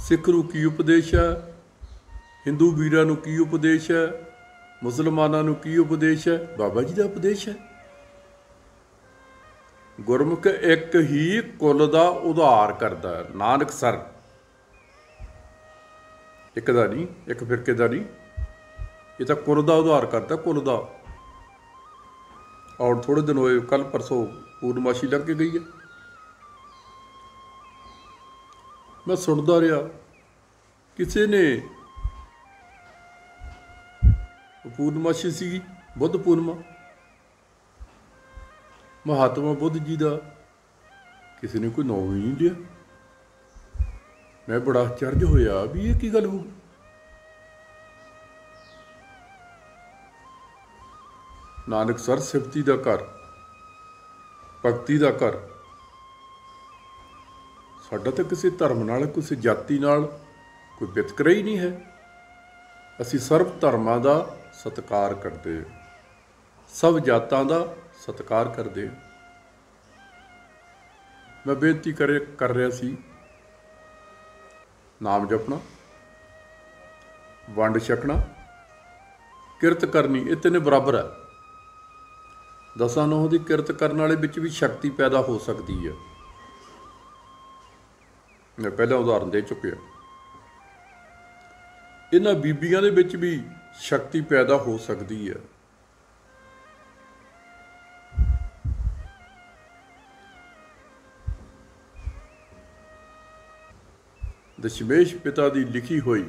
सिख नूं की उपदेश है, हिंदू वीरां नूं की उपदेश है, मुसलमानां नूं की उपदेश है, बाबा जी दा उपदेश है। गुरमुख एक ही कुल का उधार करता है, नानक सर एक दा नहीं, एक फिरके का नहीं, ये तो कुल का उधार करता, कुल का। और थोड़े दिन होए, कल परसों पूर्णमाशी लंघ के गई है। मैं सुनता रहा किसी ने, पूर्णमाशी सी बुद्ध पूर्णिमा, महात्मा बुद्ध जी का किसी ने कोई नाम ही नहीं लिया। मैं बड़ा आश्चर्य होया भी ये की गल हो। नानक सर सिफती का घर, भगती का घर। साडा तो किसी धर्म नाल, किसी जाति नाल कोई वितकरा ही नहीं है। असी सर्व धर्मां का सत्कार करते, सब जातां का सत्कार करते। मैं बेनती कर रहा सी, नाम जपना, वंड छकना, किरत करनी, ये तीन बराबर है। दसां नौं की किरत करने वाले विच भी शक्ति पैदा हो सकती है। मैं पहला उदाहरण दे चुकिया। इन्हां बीबियां दे विच भी शक्ति पैदा हो सकती है। दशमेश पिता की लिखी हुई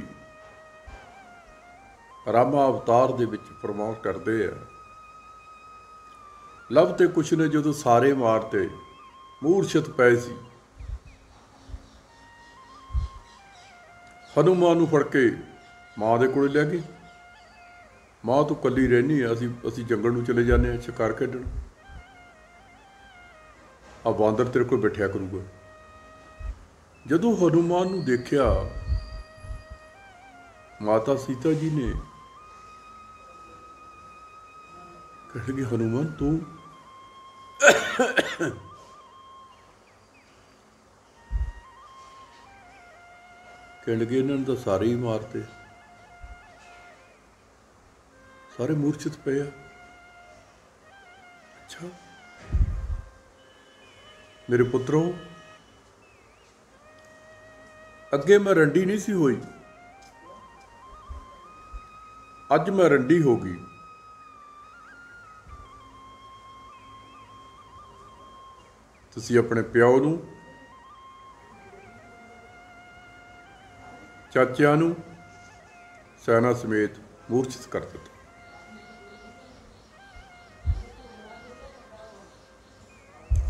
रामा अवतार दे विच फरमान करते हैं, लव ते कुछ ने जो सारे मारते मूर्छत पै सी, हनुमान नूं फड़ के माँ दे कोले लै गए। माँ तू कली रहनी है, असी जंगल नूं चले जाने शिकार खेडण, आ बांदर तेरे कोल बैठिया करूगा। जदों हनुमान नूं देखिया, माता सीता जी ने कह लगी, हनुमान तू कह लगे इन्होंने तो सारे ही मारते, सारे मूर्छित पे आ। अच्छा मेरे पुत्रों, अगे मैं रंडी नहीं सी होई, अज मैं रंडी हो गई। तुसी अपने प्यो नूं, चाचिਆਂ ਨੂੰ ਸੈਨਾ ਸਮੇਤ ਮੂਰਛਿਤ ਕਰ ਦਿੱਤਾ।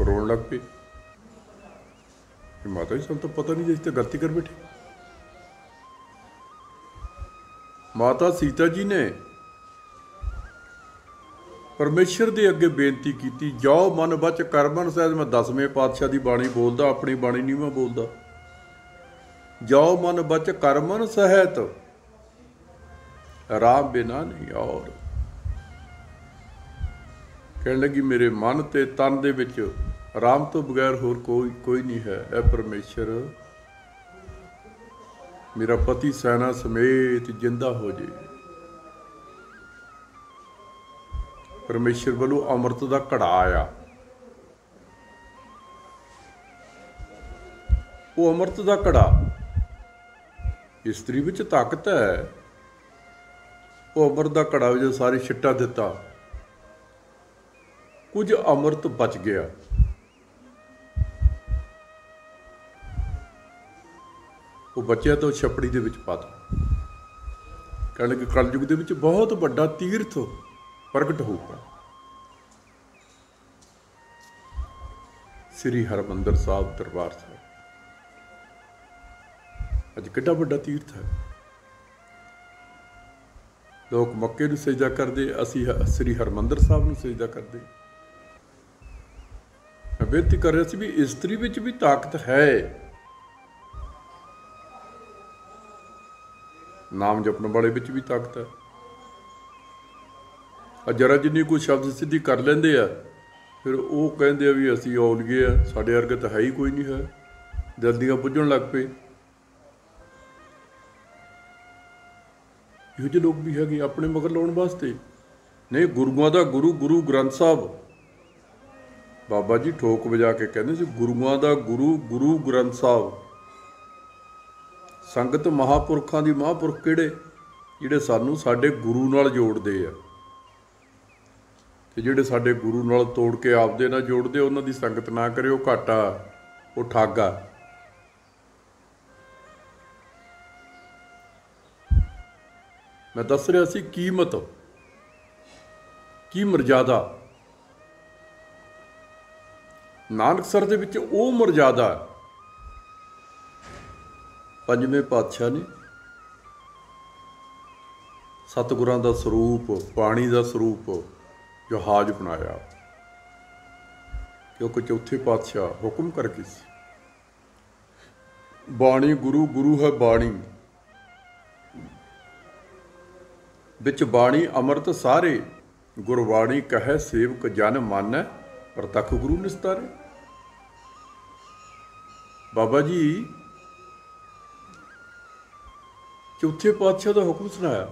ਰੋਣ ਲੱਗ ਪਏ कि माता जी ਸਾਨੂੰ ਤਾਂ ਪਤਾ ਨਹੀਂ ਜੀ, ਤੇ ਗਲਤੀ ਕਰ ਬੈਠੇ। ਮਾਤਾ ਸੀਤਾ ਜੀ ਨੇ ਪਰਮੇਸ਼ਰ ਦੇ ਅੱਗੇ ਬੇਨਤੀ ਕੀਤੀ, ਜਾਓ ਮਨ ਬਚ ਕਰਮਨ ਸਹਿਜ। ਮੈਂ 10ਵੇਂ ਪਾਤਸ਼ਾਹ ਦੀ ਬਾਣੀ ਬੋਲਦਾ, ਆਪਣੀ ਬਾਣੀ ਨਹੀਂ ਮੈਂ ਬੋਲਦਾ। ਜਾਓ ਮਨ ਬਚ ਕਰਮਨ ਸਹਿਤ, ਰਾਮ ਬਿਨਾ ਨਹੀਂ ਔਰ। ਕਹਿਣ ਲੱਗੀ ਮੇਰੇ ਮਨ ਤੇ ਤਨ ਦੇ ਵਿੱਚ ਰਾਮ ਤੋਂ ਬਗੈਰ ਹੋਰ ਕੋਈ ਨਹੀਂ ਹੈ। ਇਹ ਪਰਮੇਸ਼ਰ ਮੇਰਾ ਪਤੀ ਸੈਨਾ ਸਮੇਤ ਜਿੰਦਾ ਹੋ ਜੇ। ਪਰਮੇਸ਼ਰ ਵੱਲੋਂ ਅੰਮ੍ਰਿਤ ਦਾ ਘੜਾ ਆਇਆ। ਉਹ ਅੰਮ੍ਰਿਤ ਦਾ ਘੜਾ, ਇਸਤਰੀ ਵਿੱਚ ਤਾਕਤ ਹੈ। ਉਹ ਅੰਮ੍ਰਿਤ ਦਾ ਘੜਾ ਜਦੋਂ ਸਾਰੀ ਛਿੱਟਾ ਦਿੱਤਾ, ਕੁਝ ਅੰਮ੍ਰਿਤ ਬਚ ਗਿਆ। ਉਹ ਬਚਿਆ ਤਾਂ ਛਪੜੀ ਦੇ ਵਿੱਚ ਪਾ ਦਿੱਤਾ। ਕਹਿਣ ਲੱਗੇ ਕਲਯੁਗ ਦੇ ਵਿੱਚ ਬਹੁਤ ਵੱਡਾ ਤੀਰਥ ਪ੍ਰਗਟ ਹੋਊਗਾ। ਸ੍ਰੀ ਹਰਿਮੰਦਰ ਸਾਹਿਬ ਦਰਬਾਰ ਸਾਹਿਬ ਅੱਜ ਕਿੱਡਾ ਵੱਡਾ ਤੀਰਥ ਹੈ। ਲੋਕ ਮੱਕੇ ਨੂੰ ਸਜਦਾ ਕਰਦੇ, ਅਸੀਂ ਸ੍ਰੀ ਹਰਿਮੰਦਰ ਸਾਹਿਬ ਨੂੰ ਸਜਦਾ ਕਰਦੇ। ਮੈਂ ਬੇਨਤੀ ਕਰ ਰਿਹਾ ਸੀ ਵੀ ਇਸਤਰੀ ਵਿੱਚ ਵੀ ਤਾਕਤ ਹੈ। ਨਾਮ ਜਪਣ ਵਾਲੇ ਵਿੱਚ ਵੀ ਤਾਕਤ ਹੈ। ਜਰਾ ਜਿੰਨੀ ਕੋਈ ਸ਼ਬਦ ਸਿੱਧੀ ਕਰ ਲੈਂਦੇ ਆ, ਫਿਰ ਉਹ ਕਹਿੰਦੇ ਆ ਵੀ ਅਸੀਂ ਔਲੀਏ ਆ, ਸਾਡੇ ਵਰਗੇ ਤਾਂ ਹੈ ਹੀ ਕੋਈ ਨਹੀਂ ਹੈ। ਦਿਲ ਦੀਆਂ ਪੁੱਜਣ ਲੱਗ ਪਏ। ਇਹੋ ਜਿਹੇ ਲੋਕ ਵੀ ਹੈਗੇ ਆਪਣੇ ਮਗਰ ਲਾਉਣ ਵਾਸਤੇ। ਨਹੀਂ, ਗੁਰੂਆਂ ਦਾ ਗੁਰੂ ਗੁਰੂ ਗ੍ਰੰਥ ਸਾਹਿਬ, ਬਾਬਾ ਜੀ ਠੋਕ ਵਜਾ ਕੇ ਕਹਿੰਦੇ ਸੀ ਗੁਰੂਆਂ ਦਾ ਗੁਰੂ ਗੁਰੂ ਗ੍ਰੰਥ ਸਾਹਿਬ। ਸੰਗਤ ਮਹਾਂਪੁਰਖਾਂ ਦੀ ਮਹਾਂਪੁਰਖ ਕਿਹੜੇ? ਜਿਹੜੇ ਸਾਨੂੰ ਸਾਡੇ ਗੁਰੂ ਨਾਲ ਜੋੜਦੇ ਆ। ਤੇ ਜਿਹੜੇ ਸਾਡੇ ਗੁਰੂ ਨਾਲ ਤੋੜ ਕੇ ਆਪਦੇ ਨਾਲ ਜੋੜਦੇ, ਉਹਨਾਂ ਦੀ ਸੰਗਤ ਨਾ ਕਰਿਓ, ਘਾਟਾ, ਉਹ ਠੱਗ ਆ। ਮੈਂ ਦੱਸ ਰਿਹਾ ਸੀ ਕੀਮਤ, ਕੀ ਮਰਜ਼ਾਦਾ। ਨਾਨਕਸਰ ਦੇ ਵਿੱਚ ਉਹ ਮਰਜ਼ਾਦਾ ਪੰਜਵੇਂ ਪਾਤਸ਼ਾਹ ਨੇ ਸਤਿਗੁਰਾਂ ਦਾ ਸਰੂਪ, ਬਾਣੀ ਦਾ ਸਰੂਪ ਜਹਾਜ਼ ਬਣਾਇਆ, ਕਿਉਂਕਿ ਚੌਥੇ ਪਾਤਸ਼ਾਹ ਹੁਕਮ ਕਰ ਗਏ ਸੀ ਬਾਣੀ ਗੁਰੂ, ਗੁਰੂ ਹੈ ਬਾਣੀ। ਵਿੱਚ ਬਾਣੀ ਅੰਮ੍ਰਿਤ ਸਾਰੇ, ਗੁਰਬਾਣੀ ਕਹੈ ਸੇਵਕ ਜਨ ਮਾਨੈ, ਪ੍ਰਤੱਖ ਗੁਰੂ ਨਿਸਤਾਰੇ। ਬਾਬਾ ਜੀ ਚੌਥੇ ਪਾਤਸ਼ਾਹ ਦਾ ਹੁਕਮ ਸੁਣਾਇਆ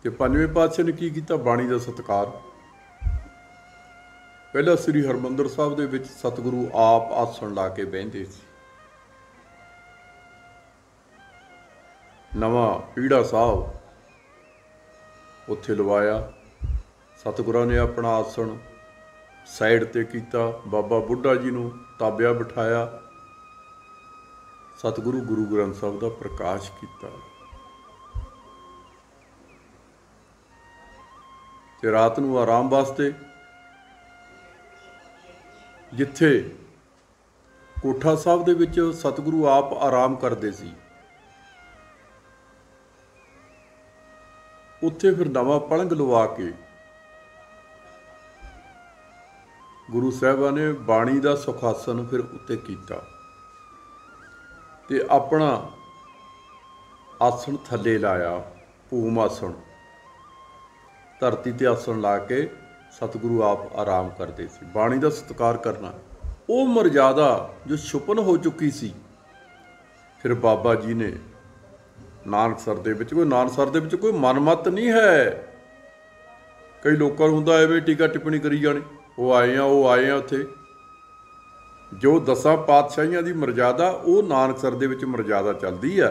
ਤੇ ਪੰਜਵੇਂ ਪਾਤਸ਼ਾਹ ਨੇ ਕੀ ਕੀਤਾ? ਬਾਣੀ ਦਾ ਸਤਿਕਾਰ। ਪਹਿਲਾਂ ਸ੍ਰੀ ਹਰਿਮੰਦਰ ਸਾਹਿਬ ਦੇ ਵਿੱਚ ਸਤਿਗੁਰੂ ਆਪ ਆਸਣ ਲਾ ਕੇ ਬਹਿੰਦੇ ਸੀ। ਨਵਾਂ ਪੀੜਾ ਸਾਹਿਬ ਉੱਥੇ ਲਵਾਇਆ। ਸਤਿਗੁਰਾਂ ਨੇ ਆਪਣਾ ਆਸਣ ਸਾਈਡ 'ਤੇ ਕੀਤਾ, ਬਾਬਾ ਬੁੱਢਾ ਜੀ ਨੂੰ ਤਾਬਿਆ ਬਿਠਾਇਆ। ਸਤਿਗੁਰੂ ਗੁਰੂ ਗ੍ਰੰਥ ਸਾਹਿਬ ਦਾ ਪ੍ਰਕਾਸ਼ ਕੀਤਾ ਤੇ ਰਾਤ ਨੂੰ ਆਰਾਮ ਵਾਸਤੇ ਜਿੱਥੇ ਕੋਠਾ ਸਾਹਿਬ ਦੇ ਵਿੱਚ ਸਤਿਗੁਰੂ ਆਪ ਆਰਾਮ ਕਰਦੇ ਸੀ, ਉੱਥੇ ਫਿਰ ਨਵਾਂ ਪਲੰਘ ਲਵਾ ਕੇ ਗੁਰੂ ਸਾਹਿਬਾਂ ਨੇ ਬਾਣੀ ਦਾ ਸੁਖਾਸਨ ਫਿਰ ਉੱਤੇ ਕੀਤਾ ਤੇ ਆਪਣਾ ਆਸਣ ਥੱਲੇ ਲਾਇਆ, ਭੂਮ ਆਸਣ। ਧਰਤੀ ਤੇ ਆਸਣ ਲਾ ਕੇ ਸਤਿਗੁਰੂ ਆਪ ਆਰਾਮ ਕਰਦੇ ਸੀ। ਬਾਣੀ ਦਾ ਸਤਿਕਾਰ ਕਰਨਾ, ਉਹ ਮਰਜ਼ਾਦਾ ਜੋ ਛੁਪਨ ਹੋ ਚੁੱਕੀ ਸੀ, ਫਿਰ ਬਾਬਾ ਜੀ ਨੇ ਨਾਨਕਸਰ ਦੇ ਵਿੱਚ, ਨਾਨਕਸਰ ਦੇ ਵਿੱਚ ਕੋਈ ਮਨਮੱਤ ਨਹੀਂ ਹੈ। ਕਈ ਲੋਕਾਂ ਨੂੰ ਹੁੰਦਾ ਐਵੇਂ ਟੀਕਾ ਟਿੱਪਣੀ ਕਰੀ ਜਾਣੀ, ਉਹ ਆਏ ਆ ਉੱਥੇ। ਜੋ 10 ਪਾਤਸ਼ਾਹੀਆਂ ਦੀ ਮਰਜ਼ਾਦਾ, ਉਹ ਨਾਨਕਸਰ ਦੇ ਵਿੱਚ ਮਰਜ਼ਾਦਾ ਚੱਲਦੀ ਆ।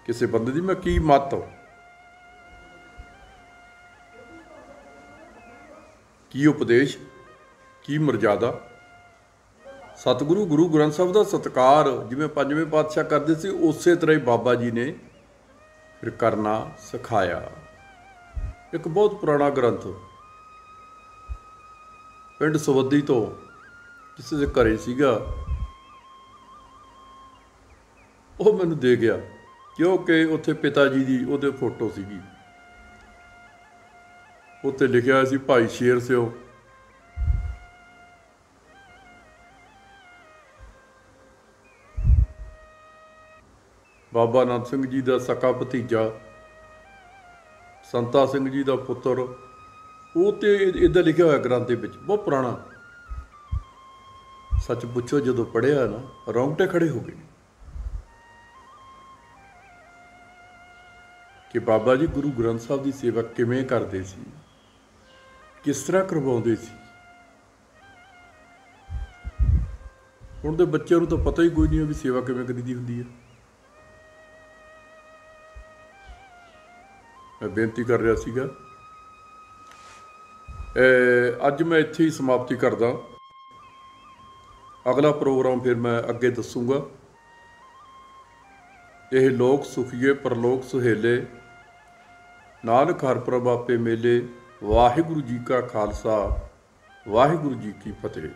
ਕਿਸੇ ਬੰਦੇ ਦੀ ਮੈਂ ਕੀ ਮੱਤ, ਕੀ ਉਪਦੇਸ਼, ਕੀ ਮਰਜ਼ਾਦਾ। ਸਤਿਗੁਰੂ ਗੁਰੂ ਗ੍ਰੰਥ ਸਾਹਿਬ ਦਾ ਸਤਿਕਾਰ ਜਿਵੇਂ 5ਵੇਂ ਪਾਤਸ਼ਾਹ ਕਰਦੇ ਸੀ, ਉਸੇ ਤਰ੍ਹਾਂ ਹੀ ਬਾਬਾ ਜੀ ਨੇ ਫਿਰ ਕਰਨਾ ਸਿਖਾਇਆ। ਇੱਕ ਬਹੁਤ ਪੁਰਾਣਾ ਗ੍ਰੰਥ ਪਿੰਡ ਸਵੱਦੀ ਤੋਂ ਕਿਸੇ ਦੇ ਘਰੇ ਸੀਗਾ, ਉਹ ਮੈਨੂੰ ਦੇ ਗਿਆ, ਕਿਉਂਕਿ ਉੱਥੇ ਪਿਤਾ ਜੀ ਦੀ ਉਹਦੇ ਫੋਟੋ ਸੀਗੀ। ਉੱਤੇ ਲਿਖਿਆ ਹੋਇਆ ਸੀ ਭਾਈ ਸ਼ੇਰ ਸਿਓ। ਬਾਬਾ ਨੰਦ ਸਿੰਘ ਜੀ ਦਾ ਸਕਾ ਭਤੀਜਾ, ਸੰਤਾ ਸਿੰਘ ਜੀ ਦਾ ਪੁੱਤਰ, ਉਹ ਤੇ ਇੱਦਾਂ ਲਿਖਿਆ ਹੋਇਆ ਗ੍ਰੰਥ ਦੇ ਵਿੱਚ, ਬਹੁਤ ਪੁਰਾਣਾ। ਸੱਚ ਪੁੱਛੋ, ਜਦੋਂ ਪੜ੍ਹਿਆ ਨਾ, ਰੌਂਗਟੇ ਖੜੇ ਹੋ ਗਏ ਕਿ ਬਾਬਾ ਜੀ ਗੁਰੂ ਗ੍ਰੰਥ ਸਾਹਿਬ ਦੀ ਸੇਵਾ ਕਿਵੇਂ ਕਰਦੇ ਸੀ, ਕਿਸ ਤਰ੍ਹਾਂ ਕਰਵਾਉਂਦੇ ਸੀ। ਹੁਣ ਦੇ ਬੱਚਿਆਂ ਨੂੰ ਤਾਂ ਪਤਾ ਹੀ ਕੋਈ ਨਹੀਂ ਵੀ ਸੇਵਾ ਕਿਵੇਂ ਕਰੀਦੀ ਹੁੰਦੀ ਹੈ। ਮੈਂ ਬੇਨਤੀ ਕਰ ਰਿਹਾ ਸੀਗਾ, ਅੱਜ ਮੈਂ ਇੱਥੇ ਹੀ ਸਮਾਪਤੀ ਕਰਦਾ। ਅਗਲਾ ਪ੍ਰੋਗਰਾਮ ਫਿਰ ਮੈਂ ਅੱਗੇ ਦੱਸੂਗਾ। ਇਹ ਲੋਕ ਸੁਖੀਏ ਪਰਲੋਕ ਸੁਹੇਲੇ, ਨਾਨਕ ਹਰ ਪ੍ਰਭ ਆਪੇ ਮੇਲੇ। ਵਾਹਿਗੁਰੂ ਜੀ ਕਾ ਖਾਲਸਾ, ਵਾਹਿਗੁਰੂ ਜੀ ਕੀ ਫਤਿਹ।